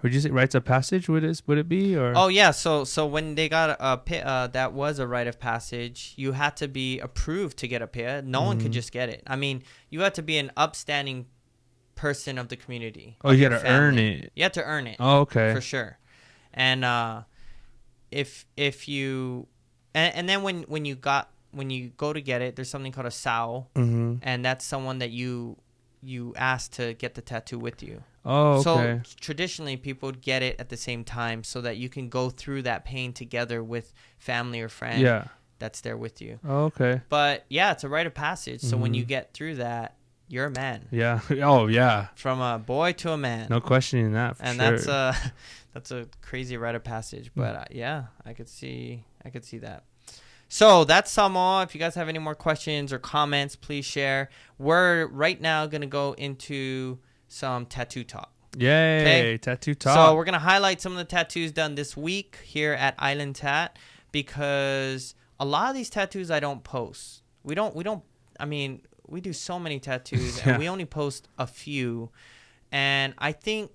Speaker 2: would you say rites of passage? Would it be or?
Speaker 1: Oh yeah, so when they got a pe'a, that was a rite of passage. You had to be approved to get a pe'a. No one could just get it. I mean, you had to be an upstanding person of the community.
Speaker 2: Oh, you had to earn it.
Speaker 1: You had to earn it.
Speaker 2: Oh, okay.
Speaker 1: For sure. And if you and then when you go to get it, there's something called a sao, and that's someone that you ask to get the tattoo with you.
Speaker 2: Oh, okay.
Speaker 1: So traditionally, people would get it at the same time so that you can go through that pain together with family or friend that's there with you.
Speaker 2: Oh, okay.
Speaker 1: But yeah, it's a rite of passage. So when you get through that, you're a man.
Speaker 2: Yeah. Oh, yeah.
Speaker 1: From a boy to a man.
Speaker 2: No questioning that. For sure.
Speaker 1: That's a crazy rite of passage. But yeah, I could see that. So that's Samoa. If you guys have any more questions or comments, please share. We're right now going to go into some tattoo talk.
Speaker 2: Yay,
Speaker 1: Okay.
Speaker 2: tattoo talk.
Speaker 1: So we're going to highlight some of the tattoos done this week here at IslandTAT because a lot of these tattoos I don't post. We do so many tattoos and we only post a few. And I think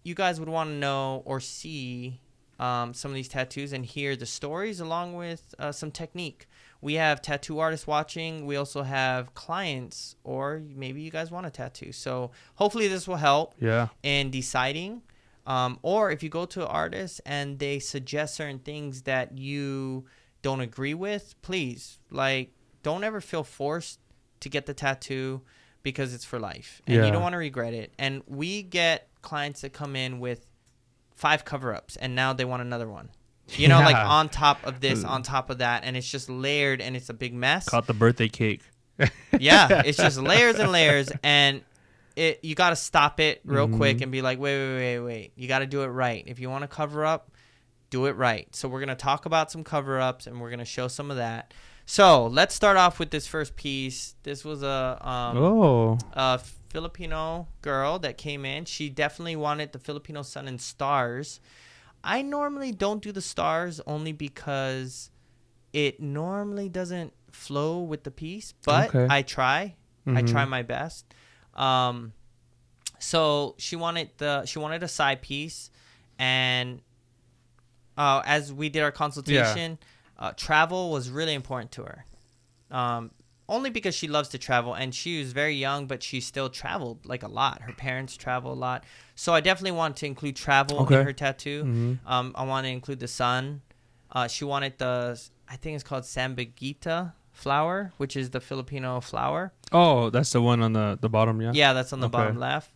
Speaker 1: you guys would want to know or see some of these tattoos and hear the stories along with some technique. We have tattoo artists watching. We also have clients, or maybe you guys want a tattoo. So hopefully this will help in deciding. Or if you go to artists and they suggest certain things that you don't agree with, please, don't ever feel forced to get the tattoo because it's for life. And you don't want to regret it. And we get clients that come in with 5 cover-ups, and now they want another one. On top of this, on top of that, and it's just layered, and it's a big mess.
Speaker 2: Caught the birthday cake.
Speaker 1: Yeah, it's just layers and layers, and you got to stop it real quick and be like, wait. You got to do it right. If you want to cover up, do it right. So we're going to talk about some cover-ups, and we're going to show some of that. So let's start off with this first piece. This was a Filipino girl that came in. She definitely wanted the Filipino sun and stars. I normally don't do the stars only because it normally doesn't flow with the piece, but I try. I try my best. So she wanted a side piece, and as we did our consultation, travel was really important to her. Only because she loves to travel, and she was very young, but she still traveled a lot. Her parents travel a lot. So I definitely wanted to include travel in her tattoo. I want to include the sun. She wanted I think it's called Sambuguita flower, which is the Filipino flower.
Speaker 2: Oh, that's the one on the bottom, yeah?
Speaker 1: Yeah, that's on the bottom left.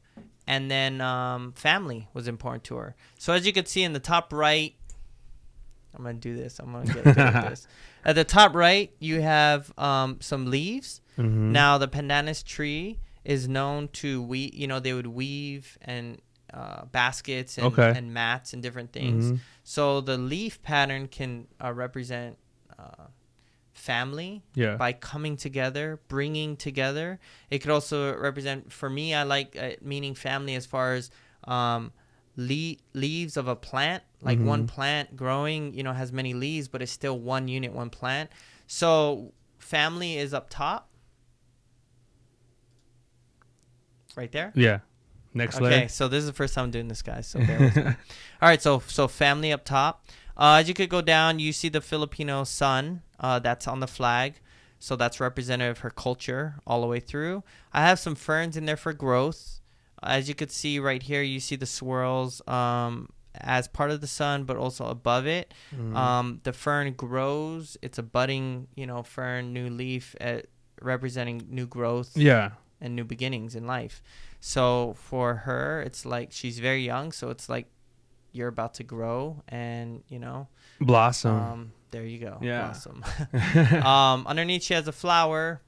Speaker 1: And then family was important to her. So as you can see in the top right, I'm going to do this. I'm going to get good at this. At the top right, you have some leaves. Now, the pandanus tree is known to they would weave and baskets and mats and different things. So the leaf pattern can represent family by coming together, bringing together. It could also represent, for me, I like meaning family as far as leaves of a plant, one plant growing, has many leaves, but it's still one unit, one plant. So family is up top, right there.
Speaker 2: Yeah. Next layer.
Speaker 1: Okay, so this is the first time I'm doing this, guys. So bear with me. All right, so family up top. As you could go down, you see the Filipino sun. That's on the flag. So that's representative of her culture all the way through. I have some ferns in there for growth. As you could see right here, you see the swirls as part of the sun, but also above it. The fern grows. It's a budding, fern, new leaf, representing new growth and new beginnings in life. So for her, it's like she's very young. So it's like you're about to grow and,
Speaker 2: blossom.
Speaker 1: There you go.
Speaker 2: Yeah.
Speaker 1: Blossom. Underneath, she has a flower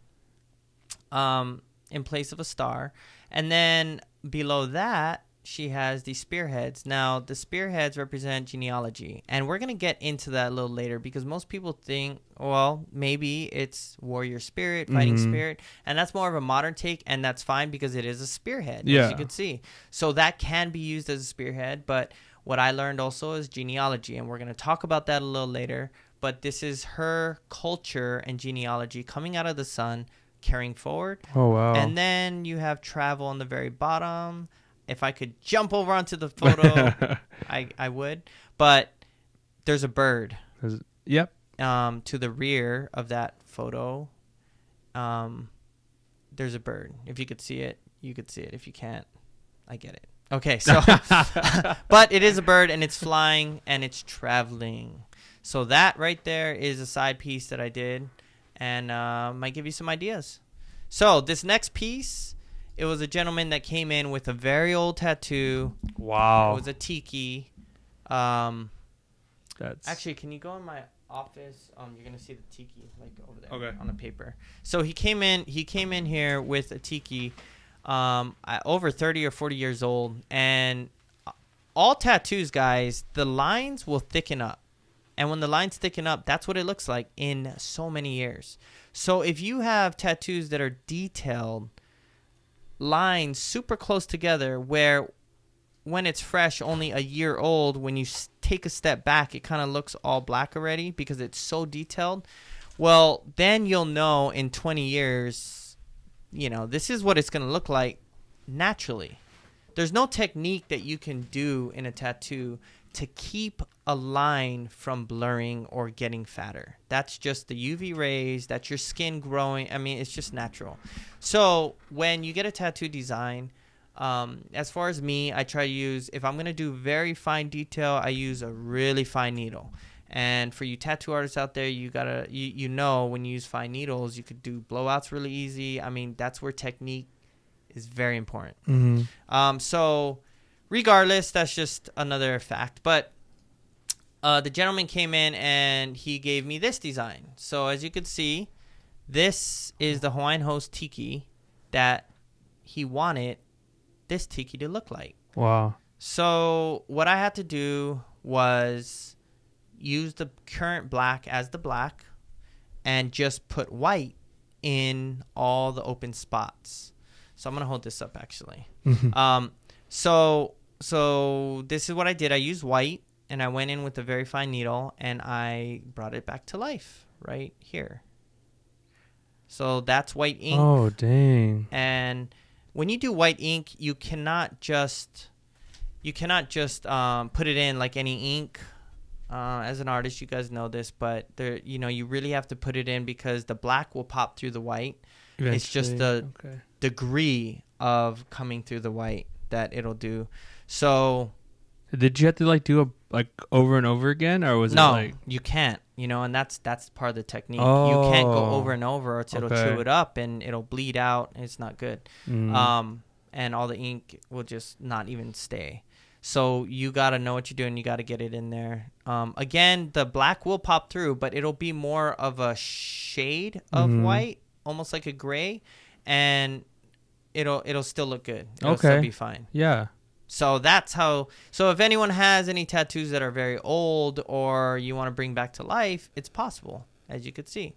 Speaker 1: in place of a star. And then below that, she has the spearheads. Now, the spearheads represent genealogy. And we're going to get into that a little later because most people think, well, maybe it's warrior spirit, fighting spirit. And that's more of a modern take, and that's fine because it is a spearhead, as you can see. So that can be used as a spearhead. But what I learned also is genealogy, and we're going to talk about that a little later. But this is her culture and genealogy coming out of the sun, carrying forward.
Speaker 2: Oh, wow.
Speaker 1: And then you have travel on the very bottom. If I could jump over onto the photo, I would. But there's a bird.
Speaker 2: Yep.
Speaker 1: To the rear of that photo, there's a bird. If you could see it, you could see it. If you can't, I get it. Okay, so, but it is a bird, and it's flying, and it's traveling. So that right there is a side piece that I did, and might give you some ideas. So this next piece, it was a gentleman that came in with a very old tattoo.
Speaker 2: Wow.
Speaker 1: It was a tiki.
Speaker 2: That's
Speaker 1: actually, can you go in my office? You're gonna see the tiki over there
Speaker 2: on
Speaker 1: the paper. So he came in here with a tiki, over 30 or 40 years old, and all tattoos, guys, the lines will thicken up. And when the line's thickened up, that's what it looks like in so many years. So if you have tattoos that are detailed, lines super close together, where when it's fresh, only a year old, when you take a step back, it kind of looks all black already because it's so detailed. Well, then you'll know in 20 years, this is what it's going to look like naturally. There's no technique that you can do in a tattoo to keep a line from blurring or getting fatter. That's just the UV rays, that's your skin growing. I mean, it's just natural. So when you get a tattoo design, as far as me, I try to use, if I'm going to do very fine detail, I use a really fine needle. And for you tattoo artists out there, you gotta, when you use fine needles, you could do blowouts really easy. I mean, that's where technique is very important.
Speaker 2: Mm-hmm.
Speaker 1: So regardless, that's just another fact. But the gentleman came in and he gave me this design. So as you can see, this is the Hawaiian Host Tiki that he wanted this tiki to look like.
Speaker 2: Wow.
Speaker 1: So what I had to do was use the current black as the black and just put white in all the open spots. So I'm going to hold this up actually. So this is what I did. I used white and I went in with a very fine needle and I brought it back to life right here. So that's white ink.
Speaker 2: Oh, dang.
Speaker 1: And when you do white ink, you cannot just put it in like any ink. As an artist, you guys know this, but there, you really have to put it in because the black will pop through the white.
Speaker 2: Eventually,
Speaker 1: it's just the degree of coming through the white that it'll do. So
Speaker 2: did you have to do over and over again, or was
Speaker 1: no,
Speaker 2: it
Speaker 1: you can't, and that's part of the technique.
Speaker 2: Oh,
Speaker 1: you can't go over and over or it'll chew it up and it'll bleed out and it's not good. And all the ink will just not even stay. So you got to know what you're doing. You got to get it in there. Again, the black will pop through, but it'll be more of a shade of white, almost like a gray, and it'll still look good. It'll still be fine.
Speaker 2: Yeah.
Speaker 1: So that's how. So if anyone has any tattoos that are very old or you want to bring back to life, it's possible, as you could see.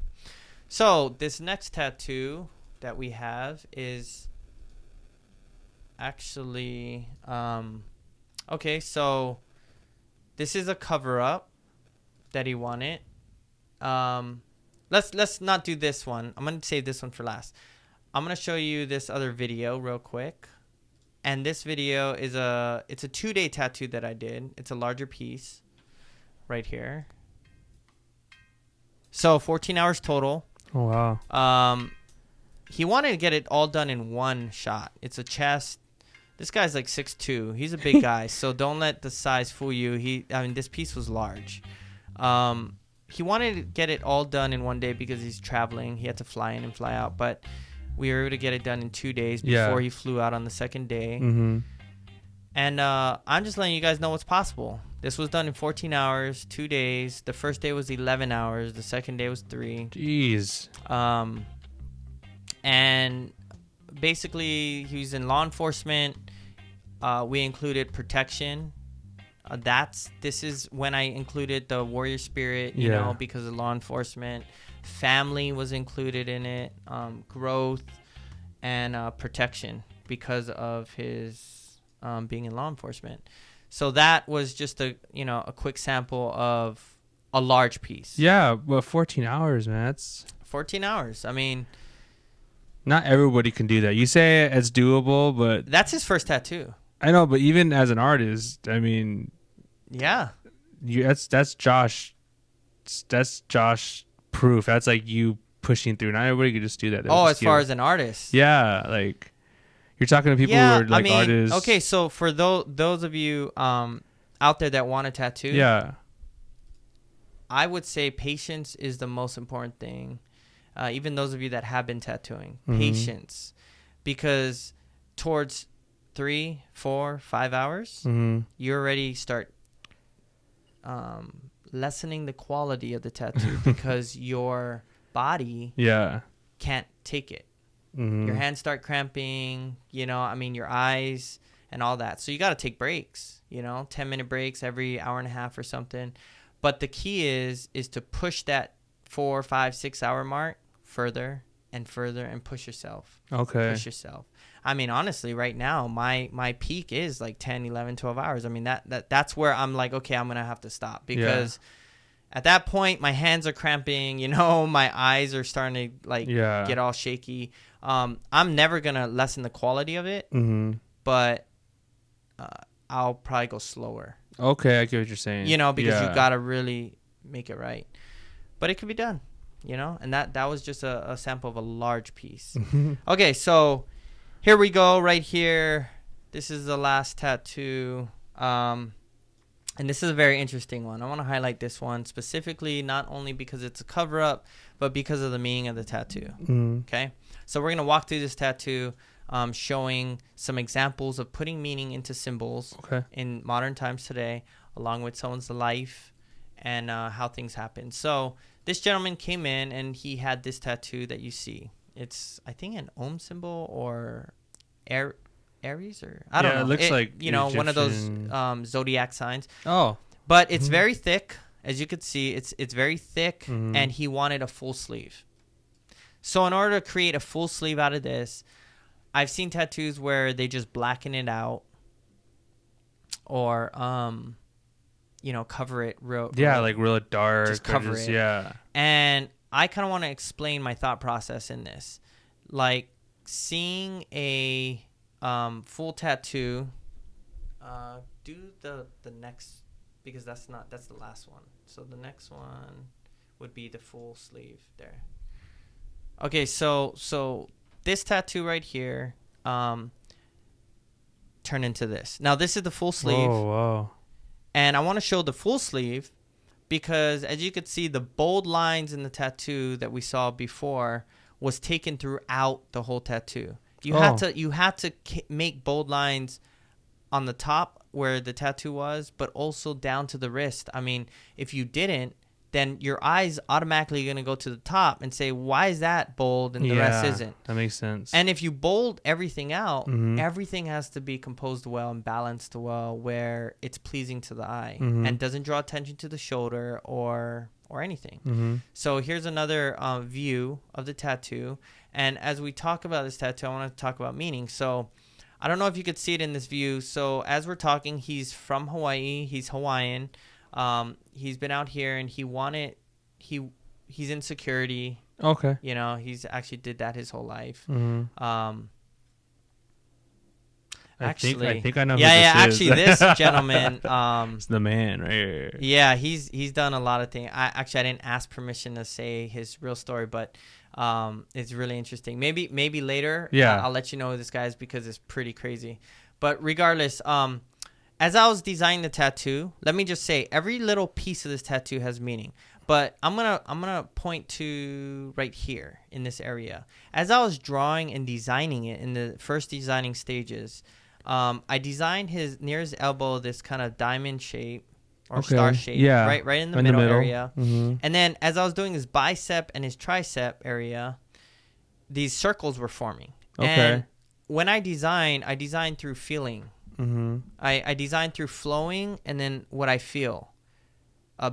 Speaker 1: So this next tattoo that we have is actually okay. So this is a cover up that he wanted. Let's not do this one. I'm gonna save this one for last. I'm gonna show you this other video real quick. And this video is it's a 2-day tattoo that I did. It's a larger piece right here. So 14 hours total.
Speaker 2: Oh, wow.
Speaker 1: He wanted to get it all done in one shot. It's a chest. This guy's like 6'2". He's a big guy, so don't let the size fool you. This piece was large. He wanted to get it all done in one day because he's traveling. He had to fly in and fly out, but we were able to get it done in 2 days before he flew out on the second day. And I'm just letting you guys know what's possible. This was done in 14 hours, 2 days. The first day was 11 hours. The second day was 3.
Speaker 2: Jeez.
Speaker 1: And basically, he's in law enforcement. We included protection. This is when I included the warrior spirit, you know, because of law enforcement. Family was included in it, growth, and protection because of his being in law enforcement. So that was just a quick sample of a large piece.
Speaker 2: Yeah, well, 14 hours, man. That's
Speaker 1: 14 hours. I mean,
Speaker 2: not everybody can do that. You say it's doable, but
Speaker 1: that's his first tattoo.
Speaker 2: I know, but even as an artist, I mean,
Speaker 1: yeah,
Speaker 2: that's Josh. That's Josh proof. That's like you pushing through. Not everybody could just do that.
Speaker 1: As far as an artist.
Speaker 2: Yeah, like you're talking to people who are like artists.
Speaker 1: Okay, so for those of you out there that want a tattoo,
Speaker 2: yeah,
Speaker 1: I would say patience is the most important thing. Even those of you that have been tattooing, patience, because towards 3, 4, 5 hours, you already start lessening the quality of the tattoo because your body can't take it. Your hands start cramping, your eyes and all that. So you got to take breaks, 10-minute breaks every hour and a half or something. But the key is to push that 4, 5, 6 hour mark further and further and push yourself.
Speaker 2: Okay.
Speaker 1: Push yourself. I mean, honestly, right now, my peak is like 10, 11, 12 hours. I mean, that's where I'm like, okay, I'm going to have to stop because at that point, my hands are cramping, you know, my eyes are starting to like get all shaky. I'm never going to lessen the quality of it, but I'll probably go slower.
Speaker 2: Okay, I get what you're saying.
Speaker 1: You know, because you got to really make it right. But it could be done, you know, and that was just a sample of a large piece. Okay, so here we go right here. This is the last tattoo. And this is a very interesting one. I want to highlight this one specifically, not only because it's a cover-up, but because of the meaning of the tattoo. Okay? So we're going to walk through this tattoo, showing some examples of putting meaning into symbols in modern times today, along with someone's life and how things happen. So this gentleman came in, and he had this tattoo that you see. It's, I think, an Om symbol or Aries, or I don't know.
Speaker 2: It looks like
Speaker 1: you know, one of those
Speaker 2: Egyptian-
Speaker 1: zodiac signs.
Speaker 2: Oh.
Speaker 1: But it's very thick, as you could see. It's very thick, and he wanted a full sleeve. So in order to create a full sleeve out of this, I've seen tattoos where they just blacken it out, or you know, cover it real.
Speaker 2: Like real dark.
Speaker 1: Just cover it.
Speaker 2: Yeah.
Speaker 1: And I kind of want to explain my thought process in this. Like, seeing a full tattoo, do the next, because that's the last one. So the next one would be the full sleeve there. Okay, so this tattoo right here turn into this. Now this is the full sleeve.
Speaker 2: Oh, wow.
Speaker 1: And I want to show the full sleeve because, as you could see, the bold lines in the tattoo that we saw before was taken throughout the whole tattoo. You had to make bold lines on the top where the tattoo was, but also down to the wrist. I mean, if you didn't, then your eyes automatically going to go to the top and say, why is that bold and the rest isn't?
Speaker 2: That makes sense.
Speaker 1: And if you bold everything out, everything has to be composed well and balanced well where it's pleasing to the eye and doesn't draw attention to the shoulder or anything. So here's another view of the tattoo. And as we talk about this tattoo, I want to talk about meaning. So I don't know if you could see it in this view. So as we're talking, he's from Hawaii. He's Hawaiian. He's been out here and he's in security.
Speaker 2: Okay.
Speaker 1: You know, he's actually did that his whole life.
Speaker 2: I think I know who
Speaker 1: yeah,
Speaker 2: this
Speaker 1: actually
Speaker 2: is.
Speaker 1: this gentleman,
Speaker 2: it's the man right here.
Speaker 1: Yeah, he's done a lot of things. I didn't ask permission to say his real story, but it's really interesting. Maybe later I'll let you know who this guy is because it's pretty crazy. But regardless, as I was designing the tattoo, let me just say every little piece of this tattoo has meaning. But I'm gonna point to right here in this area. As I was drawing and designing it in the first designing stages, I designed near his elbow this kind of diamond shape or star shape, right in the middle area. And then as I was doing his bicep and his tricep area, these circles were forming. And when I designed through feeling. I designed through flowing and then what I feel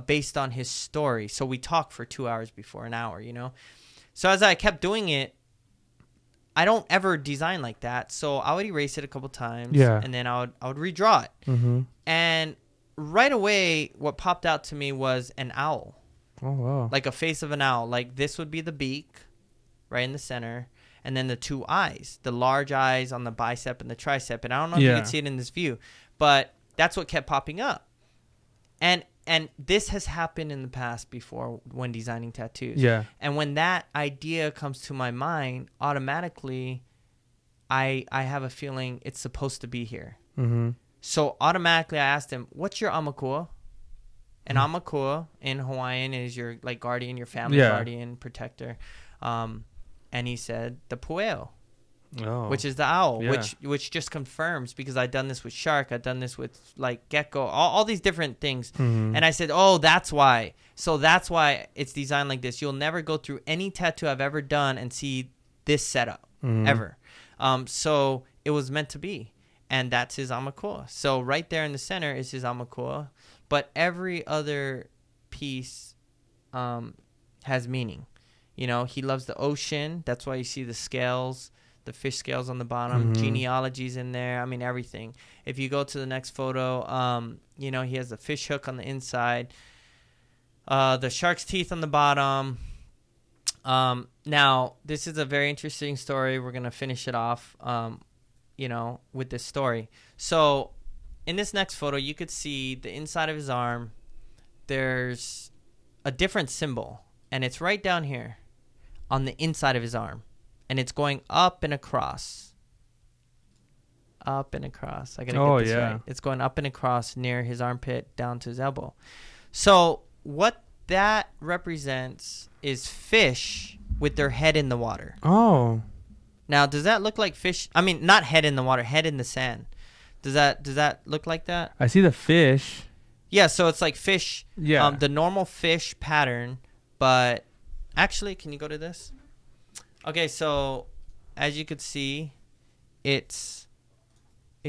Speaker 1: based on his story. So we talked for 2 hours before an hour, you know. So as I kept doing it, I don't ever design like that. So I would erase it a couple times and then I would redraw it. And right away, what popped out to me was an owl.
Speaker 2: Oh, wow.
Speaker 1: Like a face of an owl. Like this would be the beak right in the center. And then the two eyes, the large eyes on the bicep and the tricep. And I don't know if you can see it in this view, but that's what kept popping up. And this has happened in the past before when designing tattoos. Yeah. And when that idea comes to my mind, automatically I have a feeling it's supposed to be here. So automatically I asked him, what's your amakua? And amakua in Hawaiian is your like guardian, your family guardian, protector. And he said the pueo, which is the owl, which just confirms because I've done this with shark, I've done this with like gecko, all these different things. And I said, oh, that's why. So that's why it's designed like this. You'll never go through any tattoo I've ever done and see this setup ever. So it was meant to be. And that's his amakua. So right there in the center is his amakua. But every other piece has meaning. You know, he loves the ocean. That's why you see the scales, the fish scales on the bottom. Genealogy's in there. I mean, everything. If you go to the next photo, you know, he has the fish hook on the inside, the shark's teeth on the bottom. Now, this is a very interesting story. We're going to finish it off, you know, with this story. So in this next photo, you could see the inside of his arm. There's a different symbol, and it's right down here on the inside of his arm, and it's going up and across. Up and across. I got to get this right. It's going up and across near his armpit down to his elbow. So what that represents is fish with their head in the water.
Speaker 2: Oh.
Speaker 1: Now, does that look like fish? I mean, not head in the water, head in the sand. Does that look like that?
Speaker 2: I see the fish.
Speaker 1: Yeah, so it's like fish.
Speaker 2: Yeah.
Speaker 1: The normal fish pattern, but actually, can you go to this? Okay, so as you could see, it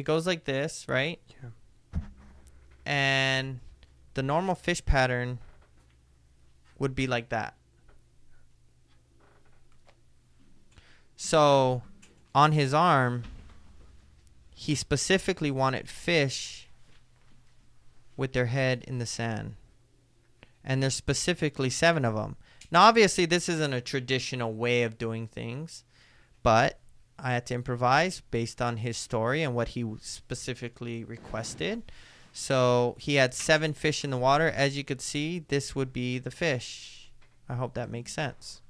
Speaker 1: goes like this, right?
Speaker 2: Yeah.
Speaker 1: And the normal fish pattern would be like that. So on his arm, he specifically wanted fish with their head in the sand. And there's specifically 7 of them. Now, obviously, this isn't a traditional way of doing things, but I had to improvise based on his story and what he specifically requested. So he had 7 fish in the water. As you could see, this would be the fish. I hope that makes sense.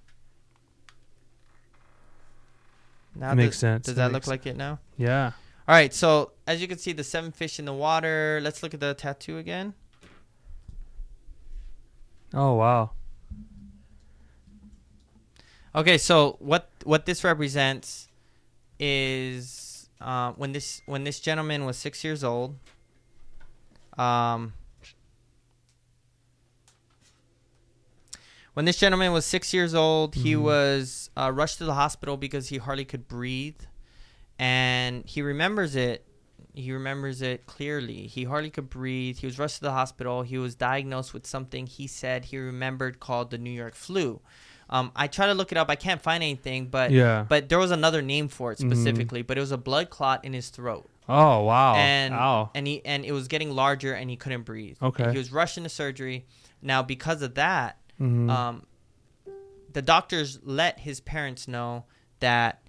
Speaker 1: Now
Speaker 2: makes sense.
Speaker 1: Does that look like it now?
Speaker 2: Yeah.
Speaker 1: All right. So as you can see, the 7 fish in the water. Let's look at the tattoo again.
Speaker 2: Oh, wow.
Speaker 1: Okay. So what this represents is when this gentleman was 6 years old. When this gentleman was 6 years old, he was rushed to the hospital because he hardly could breathe. And he remembers it. He remembers it clearly. He hardly could breathe. He was rushed to the hospital. He was diagnosed with something he said he remembered called the New York flu. I try to look it up. I can't find anything, but there was another name for it specifically. But it was a blood clot in his throat.
Speaker 2: Oh, wow.
Speaker 1: And it was getting larger, and he couldn't breathe.
Speaker 2: Okay.
Speaker 1: And he was rushed into surgery. Now, because of that, the doctors let his parents know that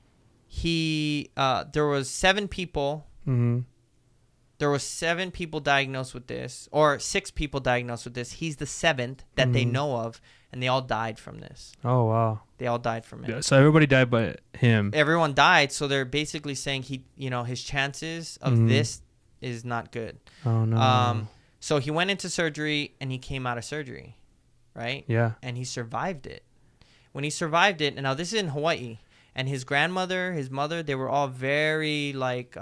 Speaker 1: there was 7 people. There were 7 people diagnosed with this, or 6 people diagnosed with this. He's the 7th that they know of, and they all died from this.
Speaker 2: Oh, wow.
Speaker 1: They all died from it.
Speaker 2: So everybody died but him.
Speaker 1: Everyone died, so they're basically saying his chances of this is not good.
Speaker 2: Oh, no.
Speaker 1: So he went into surgery, and he came out of surgery, right?
Speaker 2: Yeah.
Speaker 1: And he survived it. When he survived it, and now this is in Hawaii, and his grandmother, his mother, they were all very like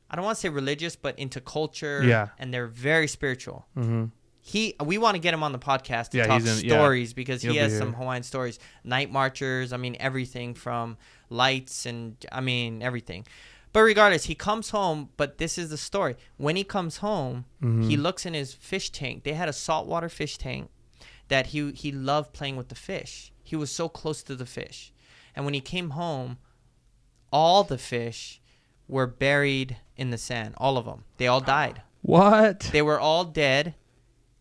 Speaker 1: I don't want to say religious, but into culture.
Speaker 2: Yeah.
Speaker 1: And they're very spiritual. We want to get him on the podcast to talk
Speaker 2: he's
Speaker 1: stories because he
Speaker 2: He'll
Speaker 1: has
Speaker 2: be
Speaker 1: some
Speaker 2: here.
Speaker 1: Hawaiian stories. Night marchers, I mean, everything from lights and, I mean, everything. But regardless, he comes home, but this is the story. When he comes home, he looks in his fish tank. They had a saltwater fish tank that he loved playing with the fish. He was so close to the fish. And when he came home, all the fish were buried in the sand. All of them. They all died.
Speaker 2: What?
Speaker 1: They were all dead,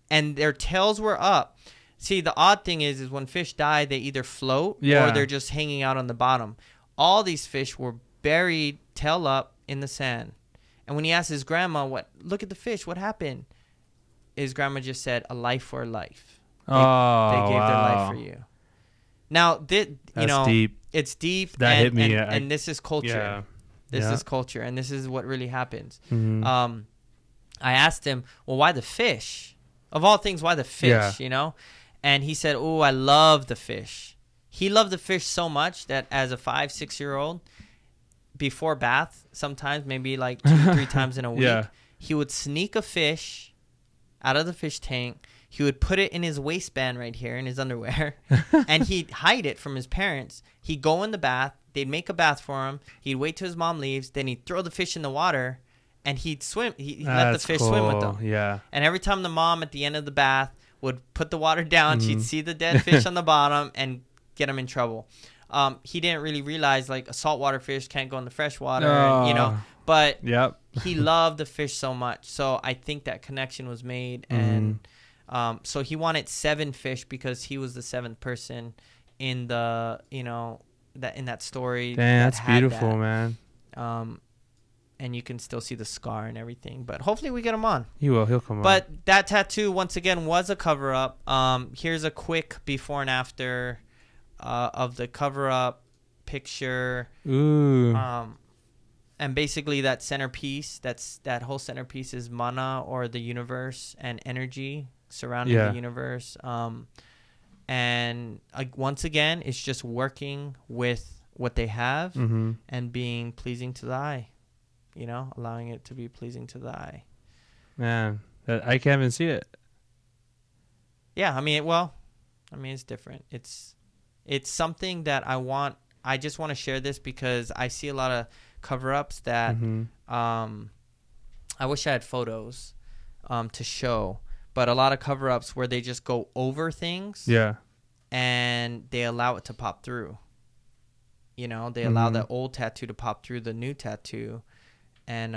Speaker 1: and their tails were up. See, the odd thing is when fish die, they either float or they're just hanging out on the bottom. All these fish were buried, tail up, in the sand. And when he asked his grandma, look at the fish, what happened? His grandma just said, a life for a life. They gave their life for you. Now,
Speaker 2: That's deep.
Speaker 1: It's deep.
Speaker 2: That hit me.
Speaker 1: And this is culture.
Speaker 2: Yeah.
Speaker 1: This is culture, and this is what really happens. I asked him, well, why the fish? Of all things, why the fish, And he said, oh, I love the fish. He loved the fish so much that as a 5-6-year-old, before bath, sometimes maybe like 2-3 times in a week, he would sneak a fish out of the fish tank. He would put it in his waistband right here in his underwear, and he'd hide it from his parents. He'd go in the bath. They'd make a bath for him. He'd wait till his mom leaves. Then he'd throw the fish in the water, and he'd swim. He'd let the fish swim with them.
Speaker 2: Yeah.
Speaker 1: And every time the mom at the end of the bath would put the water down. She'd see the dead fish on the bottom and get him in trouble. He didn't really realize like a saltwater fish can't go in the fresh water, and, you know. But he loved the fish so much, so I think that connection was made, and so he wanted 7 fish because he was the 7th person in the that story.
Speaker 2: Damn, that's beautiful, man.
Speaker 1: And you can still see the scar and everything, but hopefully we get him on.
Speaker 2: He'll come on.
Speaker 1: But that tattoo once again was a cover up. Here's a quick before and after of the cover up picture.
Speaker 2: Ooh.
Speaker 1: And basically that centerpiece, that whole centerpiece is mana, or the universe, and energy surrounding the universe. And once again, it's just working with what they have and being pleasing to the eye, allowing it to be pleasing to the eye.
Speaker 2: Man, I can't even see it.
Speaker 1: Yeah, it's different. It's something that I just want to share this because I see a lot of cover-ups that I wish I had photos to show, but a lot of cover-ups where they just go over things and they allow it to pop through. They allow the old tattoo to pop through the new tattoo and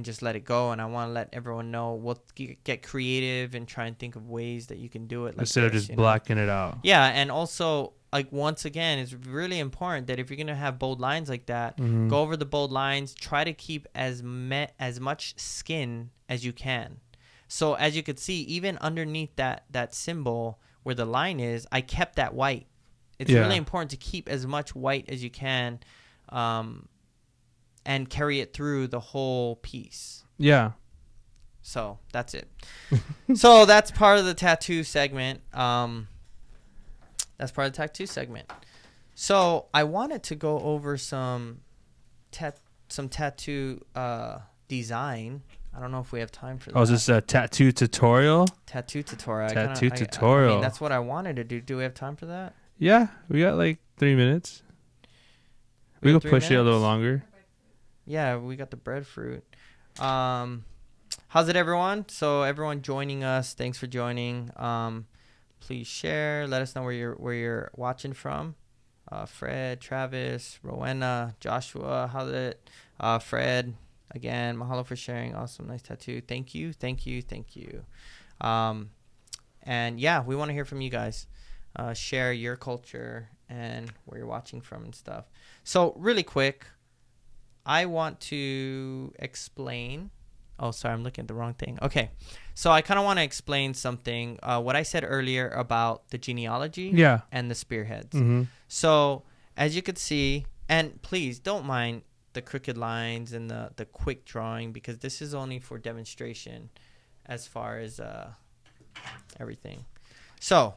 Speaker 1: just let it go. And I want to let everyone know, get creative and try and think of ways that you can do it like
Speaker 2: instead of just blacking it out.
Speaker 1: Yeah, and also, like, once again, it's really important that if you're going to have bold lines like that, go over the bold lines, try to keep as much skin as you can. So as you could see, even underneath that symbol where the line is, I kept that white. It's really important to keep as much white as you can and carry it through the whole piece. Yeah. So that's it. So that's part of the tattoo segment. So I wanted to go over some tattoo design. I don't know if we have time for that.
Speaker 2: Oh, is this a tattoo tutorial?
Speaker 1: Tattoo tutorial.
Speaker 2: Tutorial.
Speaker 1: I mean, that's what I wanted to do. Do we have time for that?
Speaker 2: Yeah, we got like 3 minutes. We could push it a little longer.
Speaker 1: Yeah, we got the breadfruit. How's it, everyone? So everyone joining us, thanks for joining. Please share. Let us know where you're watching from. Fred, Travis, Rowena, Joshua. How's it? Fred, again, mahalo for sharing. Awesome, nice tattoo. Thank you. And yeah, we want to hear from you guys. Share your culture and where you're watching from and stuff. So really quick, I want to explain. Oh, sorry, I'm looking at the wrong thing. Okay, so I kind of want to explain something. What I said earlier about the genealogy and the spearheads. So as you could see, and please don't mind the crooked lines and the quick drawing, because this is only for demonstration as far as everything. So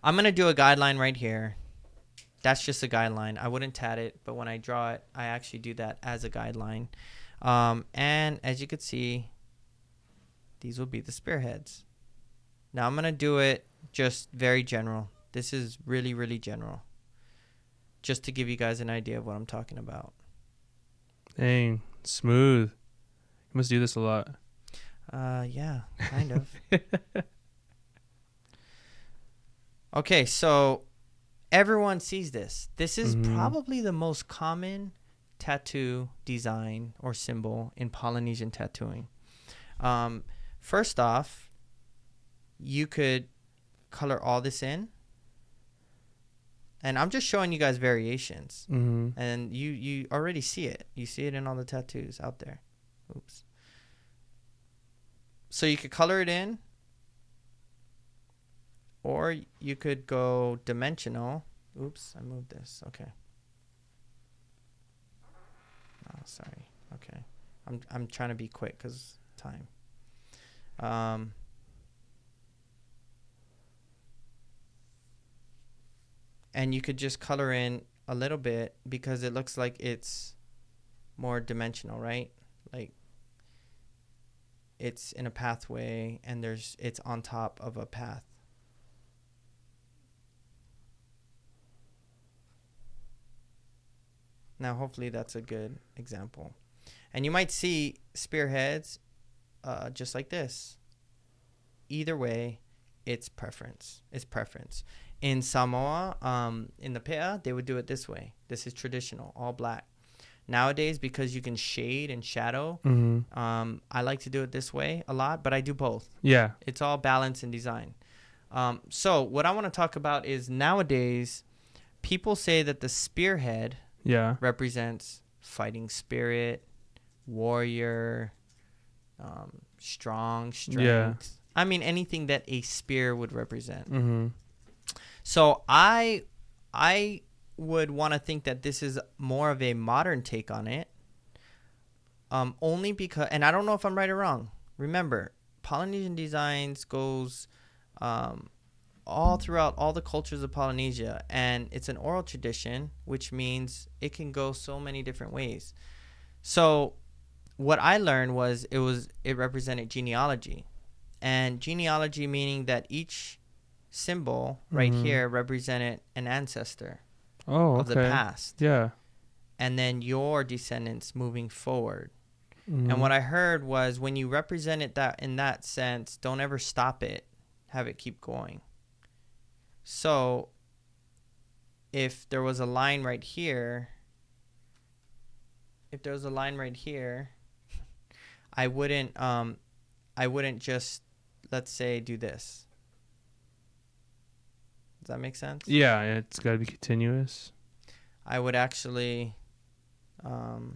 Speaker 1: I'm going to do a guideline right here. That's just a guideline. I wouldn't tat it, but when I draw it, I actually do that as a guideline. And as you can see, these will be the spearheads. Now I'm going to do it just very general. This is really, really general, just to give you guys an idea of what I'm talking about.
Speaker 2: Dang, smooth. You must do this a lot.
Speaker 1: Yeah, kind of. Okay, so everyone sees this. This is probably the most common tattoo design or symbol in Polynesian tattooing. First off, you could color all this in, and I'm just showing you guys variations, and you already see it. You see it in all the tattoos out there. Oops. So you could color it in, or you could go dimensional. Oops, I moved this. Okay. Oh, sorry. Okay. I'm trying to be quick because time. And you could just color in a little bit because it looks like it's more dimensional, right? Like it's in a pathway and it's on top of a path. Now, hopefully that's a good example. And you might see spearheads just like this. either way, it's preference. It's preference. In Samoa, in the pea, they would do it this way. This is traditional, all black. Nowadays, because you can shade and shadow, I like to do it this way a lot, but I do both.
Speaker 2: Yeah.
Speaker 1: It's all balance and design. So what I want to talk about is nowadays, people say that the spearhead represents fighting spirit, warrior, strong, strength.
Speaker 2: Yeah.
Speaker 1: I mean, anything that a spear would represent.
Speaker 2: Mm-hmm.
Speaker 1: So I would want to think that this is more of a modern take on it. Only because, and I don't know if I'm right or wrong. Remember, Polynesian designs goes all throughout all the cultures of Polynesia, and it's an oral tradition, which means it can go so many different ways. So what I learned was it represented genealogy, and genealogy meaning that each symbol right here represented an ancestor of the past.
Speaker 2: Yeah.
Speaker 1: And then your descendants moving forward. And what I heard was when you represent it that in that sense, don't ever stop it. Have it keep going. So if there was a line right here, I wouldn't just, let's say, do this. Does that make sense?
Speaker 2: Yeah, it's got to be continuous.
Speaker 1: I would actually go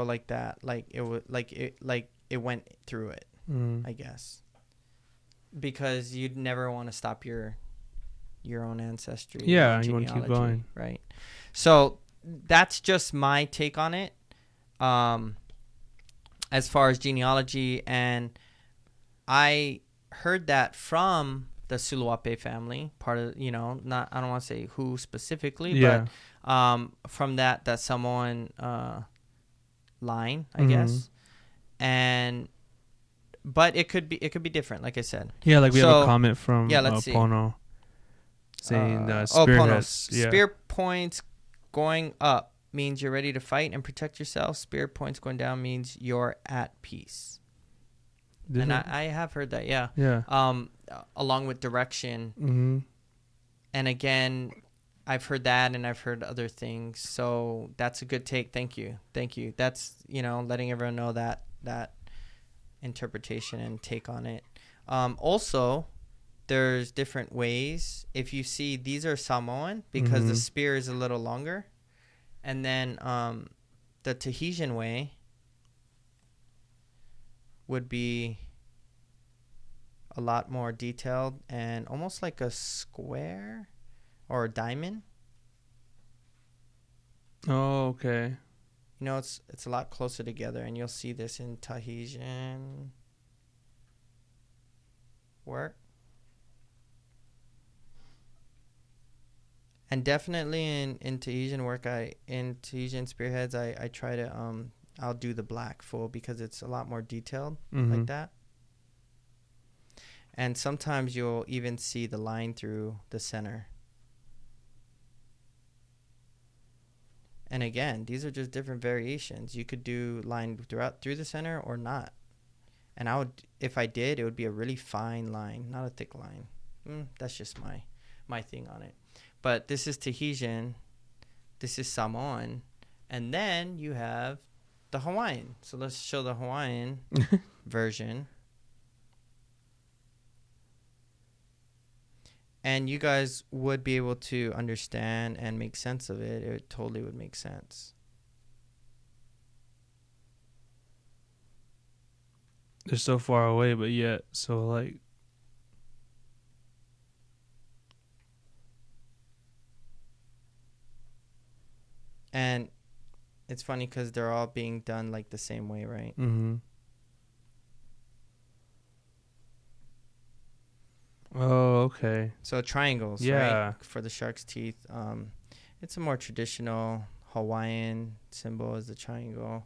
Speaker 1: like that, like it went through it, I guess, because you'd never want to stop your own ancestry.
Speaker 2: Yeah, you want to keep going,
Speaker 1: right? So that's just my take on it. As far as genealogy, and I heard that from the Suluape family, part of, not, I don't want to say who specifically, but from that Samoan line, I guess. But it could be different, like I said.
Speaker 2: Yeah, like we have a comment from Pono saying
Speaker 1: spear points going up means you're ready to fight and protect yourself. Spear points going down means you're at peace. And I have heard that, yeah. Along with direction. And again, I've heard that, and I've heard other things. So that's a good take. Thank you. That's, letting everyone know that interpretation and take on it. Also, there's different ways. If you see, these are Samoan because the spear is a little longer. And then the Tahitian way would be a lot more detailed and almost like a square or a diamond.
Speaker 2: Oh, okay.
Speaker 1: It's a lot closer together, and you'll see this in Tahitian work. And definitely in Tahitian work, in Tahitian spearheads, I try to I'll do the black full because it's a lot more detailed like that. And sometimes you'll even see the line through the center. And again, these are just different variations. You could do line through the center or not. And if I did, it would be a really fine line, not a thick line. That's just my thing on it. But this is Tahitian, this is Samoan, and then you have the Hawaiian. So let's show the Hawaiian version. And you guys would be able to understand and make sense of it. It totally would make sense.
Speaker 2: They're so far away, but yet so like.
Speaker 1: And it's funny because they're all being done like the same way, right?
Speaker 2: Oh, okay.
Speaker 1: So triangles, right? For the shark's teeth. It's a more traditional Hawaiian symbol is the triangle.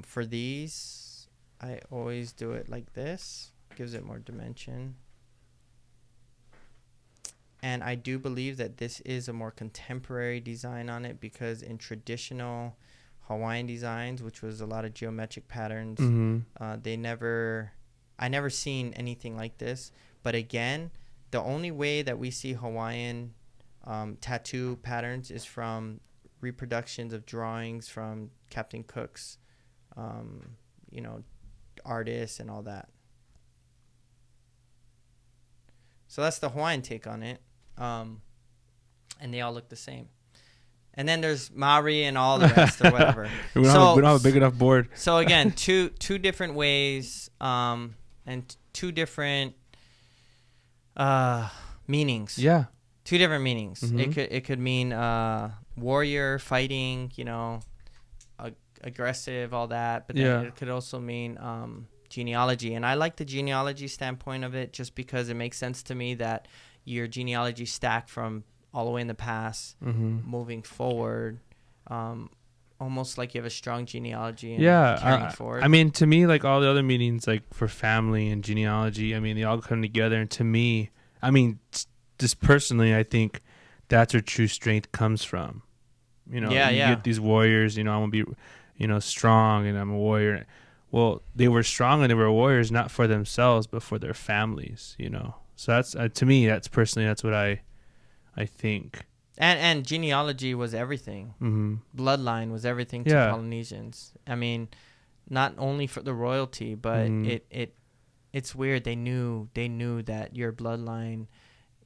Speaker 1: For these, I always do it like this. Gives it more dimension. And I do believe that this is a more contemporary design on it because in traditional Hawaiian designs, which was a lot of geometric patterns.
Speaker 2: Mm-hmm.
Speaker 1: I never seen anything like this. But again, the only way that we see Hawaiian tattoo patterns is from reproductions of drawings from Captain Cook's, artists and all that. So that's the Hawaiian take on it. And they all look the same. And then there's Maori and all the rest or whatever.
Speaker 2: we don't have a big enough board.
Speaker 1: So again, two different ways and two different meanings.
Speaker 2: Yeah.
Speaker 1: Two different meanings.
Speaker 2: Mm-hmm.
Speaker 1: It could mean warrior, fighting, aggressive, all that. But then it could also mean genealogy. And I like the genealogy standpoint of it just because it makes sense to me that your genealogy stack from all the way in the past, moving forward, almost like you have a strong genealogy and carrying forward.
Speaker 2: I mean, to me, like all the other meanings, like for family and genealogy, I mean, they all come together. And to me, I mean, just personally, I think that's where true strength comes from. You get these warriors, I want to be, strong and I'm a warrior. Well, they were strong and they were warriors, not for themselves, but for their families, So that's, to me, that's what I think.
Speaker 1: And genealogy was everything. Bloodline was everything to Polynesians. I mean, not only for the royalty, but it's weird. They knew that your bloodline,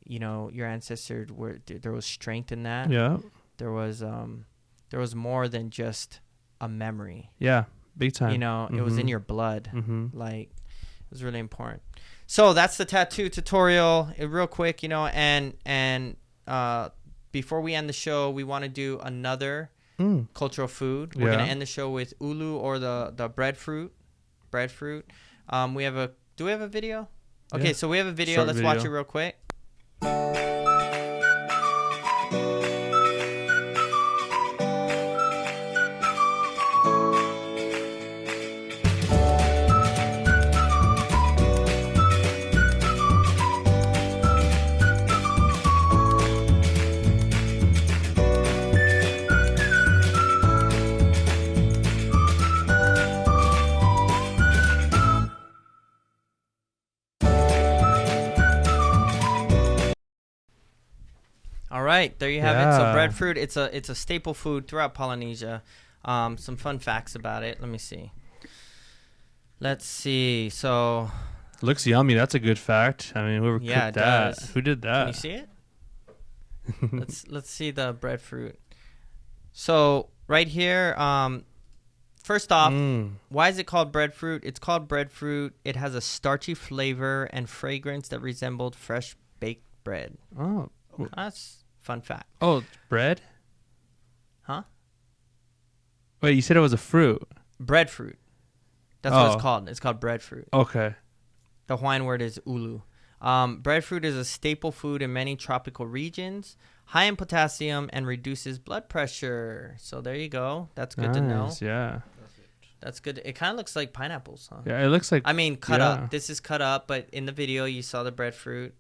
Speaker 1: your ancestors there was strength in that.
Speaker 2: Yeah.
Speaker 1: There was more than just a memory.
Speaker 2: Yeah, big time.
Speaker 1: It was in your blood. Like, it was really important. So that's the tattoo tutorial. Real quick, and before we end the show, we want to do another cultural food. We're gonna end the show with ulu, or the breadfruit. Do we have a video? Okay, so we have a video.
Speaker 2: Short
Speaker 1: Let's
Speaker 2: video.
Speaker 1: watch it real quick. All right, there you have it. So breadfruit, it's a staple food throughout Polynesia. Some fun facts about it. Let me see. Let's see. So
Speaker 2: looks yummy. That's a good fact. I mean, whoever cooked that,
Speaker 1: does.
Speaker 2: Who did that?
Speaker 1: Can you see it? let's see the breadfruit. So right here, first off, why is it called breadfruit? It's called breadfruit. It has a starchy flavor and fragrance that resembled fresh baked bread.
Speaker 2: Oh,
Speaker 1: that's fun fact.
Speaker 2: Oh, it's bread?
Speaker 1: Huh?
Speaker 2: Wait, you said it was a fruit.
Speaker 1: Breadfruit. That's what it's called. It's called breadfruit.
Speaker 2: Okay.
Speaker 1: The Hawaiian word is ulu. Breadfruit is a staple food in many tropical regions, high in potassium, and reduces blood pressure. So there you go. That's good to know.
Speaker 2: Yeah.
Speaker 1: That's good. It kind of looks like pineapples, huh?
Speaker 2: Yeah, it looks like...
Speaker 1: I mean, cut up. This is cut up, but in the video, you saw the breadfruit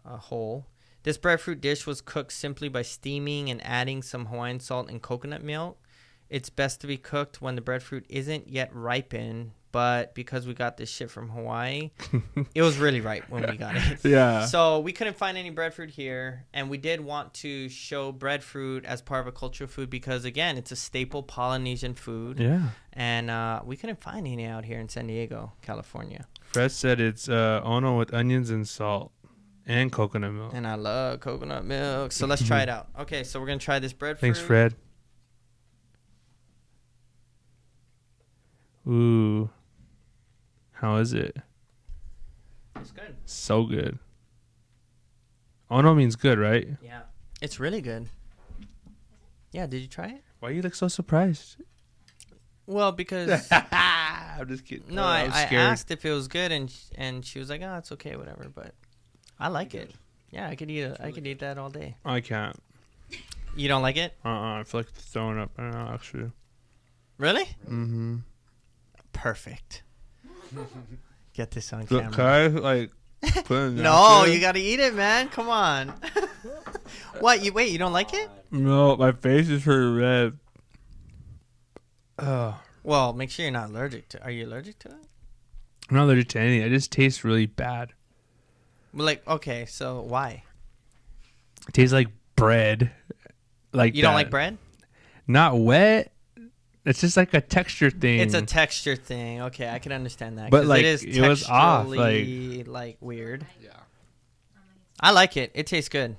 Speaker 1: whole. This breadfruit dish was cooked simply by steaming and adding some Hawaiian salt and coconut milk. It's best to be cooked when the breadfruit isn't yet ripened, but because we got this shit from Hawaii, it was really ripe when we got it.
Speaker 2: Yeah.
Speaker 1: So we couldn't find any breadfruit here, and we did want to show breadfruit as part of a cultural food because, again, it's a staple Polynesian food.
Speaker 2: Yeah.
Speaker 1: And we couldn't find any out here in San Diego, California.
Speaker 2: Fred said it's ono with onions and salt. And coconut milk.
Speaker 1: And I love coconut milk. So let's try it out. Okay, so we're going to try this breadfruit.
Speaker 2: Thanks, Fred. Ooh. How is it?
Speaker 1: It's good.
Speaker 2: So good. Ono means good, right?
Speaker 1: Yeah. It's really good. Yeah, did you try it?
Speaker 2: Why you look so surprised?
Speaker 1: Well, because...
Speaker 2: I'm just kidding.
Speaker 1: No, I asked if it was good, and she was like, oh, it's okay, whatever, but... I like it. Yeah, I could eat it. I could eat that all day.
Speaker 2: I can't.
Speaker 1: You don't like it?
Speaker 2: I feel like throwing up. I don't know, actually.
Speaker 1: Really?
Speaker 2: Mm-hmm.
Speaker 1: Perfect. Get this on
Speaker 2: Look,
Speaker 1: camera.
Speaker 2: can I, put it in
Speaker 1: No, you got to eat it, man. Come on. What? You don't like it?
Speaker 2: No, my face is pretty red.
Speaker 1: Well, make sure you're not allergic to. Are you allergic to it?
Speaker 2: I'm not allergic to anything. It just tastes really bad.
Speaker 1: Well, like, okay, so why?
Speaker 2: It tastes like bread. Like
Speaker 1: You don't like bread?
Speaker 2: Not wet. It's just like a texture thing.
Speaker 1: It's a texture thing. Okay, I can understand that.
Speaker 2: But
Speaker 1: 'cause
Speaker 2: like
Speaker 1: it is
Speaker 2: it was off.
Speaker 1: like weird.
Speaker 3: Yeah.
Speaker 1: I like it. It tastes good.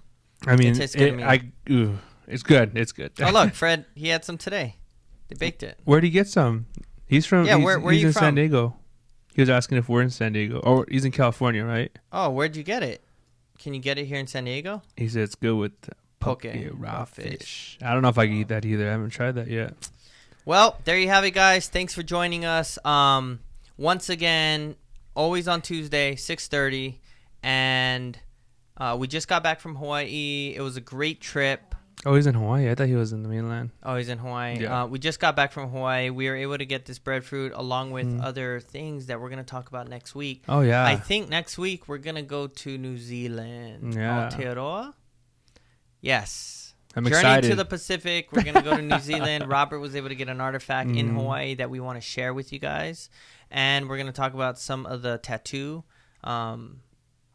Speaker 2: I mean,
Speaker 1: It tastes good to me.
Speaker 2: it's good. It's good.
Speaker 1: Oh look, Fred, he had some today. They baked it.
Speaker 2: Where'd he get some? He's from.
Speaker 1: Yeah,
Speaker 2: he's,
Speaker 1: where
Speaker 2: he's
Speaker 1: you
Speaker 2: in
Speaker 1: from?
Speaker 2: San Diego. He was asking if we're in San Diego, or he's in California, right?
Speaker 1: Oh, where'd you get it? Can you get it here in San Diego?
Speaker 2: He said it's good with
Speaker 1: Poke,
Speaker 2: raw fish. I don't know if I can eat that either. I haven't tried that yet.
Speaker 1: Well, there you have it, guys. Thanks for joining us. Once again, always on Tuesday, 6:30, and we just got back from Hawaii. It was a great trip.
Speaker 2: Oh, he's in Hawaii. I thought he was in the mainland.
Speaker 1: Oh, he's in Hawaii.
Speaker 2: Yeah.
Speaker 1: We just got back from Hawaii. We were able to get this breadfruit along with other things that we're going to talk about next week.
Speaker 2: Oh, yeah.
Speaker 1: I think next week we're going to go to New Zealand.
Speaker 2: Yeah.
Speaker 1: Aotearoa? Yes.
Speaker 2: I'm
Speaker 1: Journey
Speaker 2: excited.
Speaker 1: to the Pacific. We're going to go to New Zealand. Robert was able to get an artifact in Hawaii that we want to share with you guys. And we're going to talk about some of the tattoo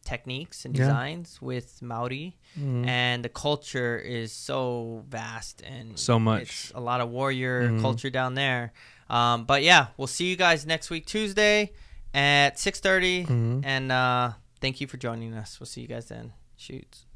Speaker 1: techniques and designs with Maori. And the culture is so vast and
Speaker 2: So much.
Speaker 1: it's a lot of warrior culture down there. But yeah, we'll see you guys next week, Tuesday at 6:30. And thank you for joining us. We'll see you guys then. Shoots.